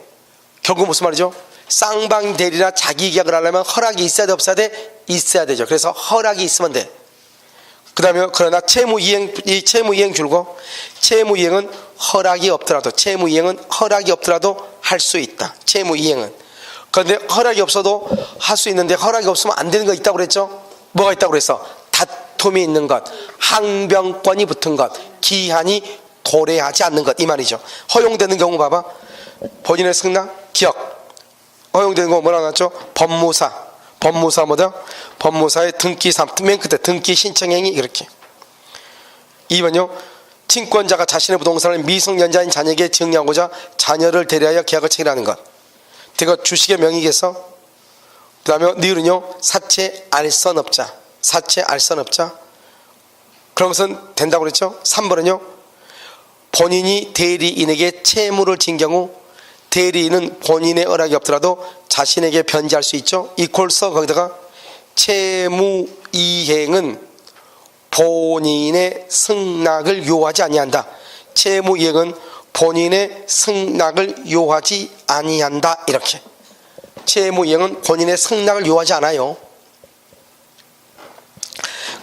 결국 무슨 말이죠? 쌍방 대리나 자기 계약을 하려면 허락이 있어야 돼 없어야 돼? 있어야 되죠. 그래서 허락이 있으면 돼. 그 다음에 그러나 채무이행 줄거 채무이행은 허락이 없더라도 할 수 있다. 채무이행은. 그런데 허락이 없어도 할 수 있는데 허락이 없으면 안 되는 거 있다고 그랬죠? 뭐가 있다고 그랬어? 다툼이 있는 것, 항변권이 붙은 것, 기한이 도래하지 않는 것 이 말이죠. 허용되는 경우 봐봐. 본인의 승낙, 기억. 허용되는 경우 뭐라고 나왔죠? 법무사 뭐다? 법무사의 등기 맨 끝에 등기 신청행위 이렇게. 2번요. 친권자가 자신의 부동산을 미성년자인 자녀에게 증여하고자 자녀를 대리하여 계약을 체결하는 것. 이거 주식의 명의겠어? 그 다음에 니은요 사채 알선업자. 그런 것은 된다고 그랬죠? 3번은요 본인이 대리인에게 채무를 진 경우 대리인은 본인의 허락이 없더라도 자신에게 변제할 수 있죠. 이퀄서 거기다가 채무이행은 본인의 승낙을 요하지 아니한다. 채무이행은 본인의 승낙을 요하지 아니한다. 이렇게. 채무이행은 본인의 승낙을 요하지 않아요.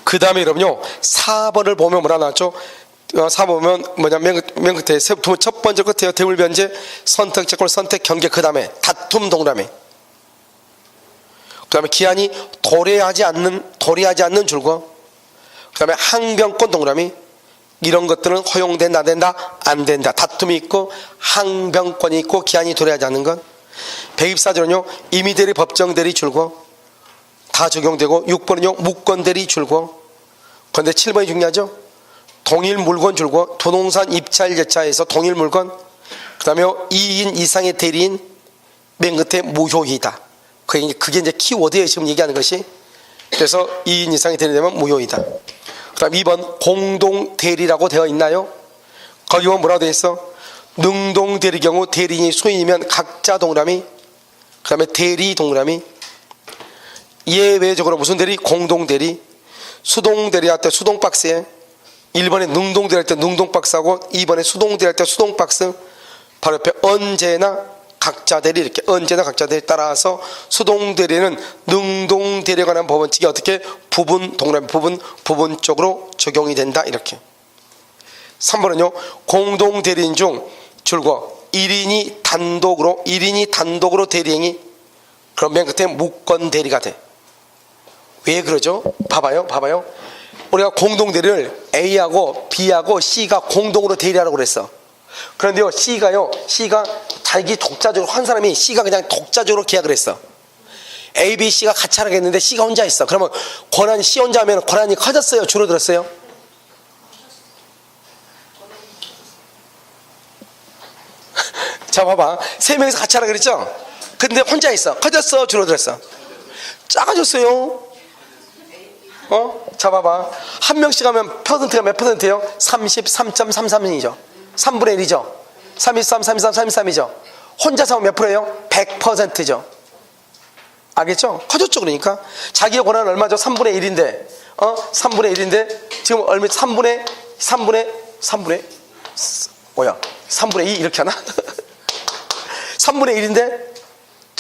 그 다음에 여러분요 4번을 보면 뭐라 나왔죠? 4번 보면 맨 끝에 첫 번째 끝에요. 대물변제 선택 채권 선택 경계. 그 다음에 다툼 동그라미. 그 다음에 기한이 도래하지 않는 줄거. 그 그 다음에 항변권 동그라미. 이런 것들은 허용된다, 안 된다? 안 된다. 다툼이 있고 항변권이 있고 기한이 도래하지 않는 것. 124조는요 임의대리 법정대리 줄고 다 적용되고, 6번은요 무권대리 줄고. 그런데 7번이 중요하죠. 동일 물건 줄고, 부동산 입찰 절차에서 동일 물건. 그 다음에 2인 이상의 대리인, 맨 끝에 무효이다. 그게 이제 키워드예요, 지금 얘기하는 것이. 그래서 2인 이상의 대리되면 무효이다. 그 다음 2번 공동대리라고 되어 있나요? 거기 보면 뭐라고 되어 있어? 능동대리 경우 대리인이 수인이면 각자 동그라미, 그 다음에 대리 동그라미. 예외적으로 무슨 대리? 공동대리. 수동대리 할 때 수동박스에, 1번에 능동대리 할 때 능동박스하고 2번에 수동대리 할 때 수동박스. 바로 옆에 언제나 각자 대리, 이렇게 언제나 각자 대리. 따라서 수동대리는 능동대리에 관한 법원칙이 어떻게? 부분 동그라미 부분적으로 적용이 된다, 이렇게. 3번은요 공동대리인 중 줄고 1인이 단독으로 대리행위, 그럼 맨 끝에 무권대리가 돼. 왜 그러죠? 봐봐요. 우리가 공동대리를 A하고 B하고 C가 공동으로 대리하라고 그랬어. 그런데요 C가 자기 독자적으로 한 사람이, C가 그냥 독자적으로 계약을 했어. A, B, C가 같이 하겠는데 C가 혼자 있어. 그러면 권한이, C 혼자 하면 권한이 커졌어요, 줄어들었어요? 자 봐봐, 3명이서 같이 하라 그랬죠? 근데 혼자 있어. 커졌어, 줄어들었어? 작아졌어요. 자 봐봐, 한 명씩 하면 퍼센트가 몇 퍼센트예요? 33.33이죠 3분의 1이죠 33, 33, 33이죠 혼자서 하면 몇 프로예요? 100%죠 알겠죠? 커졌죠. 그러니까 자기의 권한은 얼마죠? 3분의 1인데 3분의 1인데 지금 얼마? 3분의 2 이렇게 하나? 3분의 1인데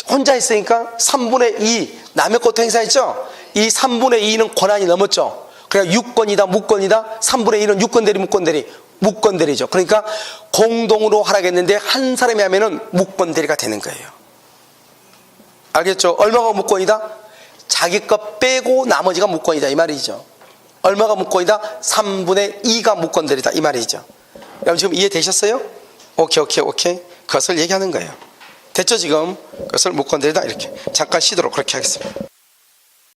혼자 있으니까 3분의 2 남의 것도 행사했죠. 이 3분의 2는 권한이 넘었죠. 그러니까 유권이다, 무권이다. 3분의 1은 유권대리, 무권대리죠. 그러니까 공동으로 하라겠는데 한 사람이 하면은 무권대리가 되는 거예요. 알겠죠? 얼마가 무권이다? 자기 것 빼고 나머지가 무권이다, 이 말이죠. 얼마가 무권이다? 3분의 2가 무권대리다, 이 말이죠. 여러분 지금 이해되셨어요? 오케이. 그것을 얘기하는 거예요. 됐죠 지금? 그것을 무권대리다, 이렇게. 잠깐 쉬도록 그렇게 하겠습니다.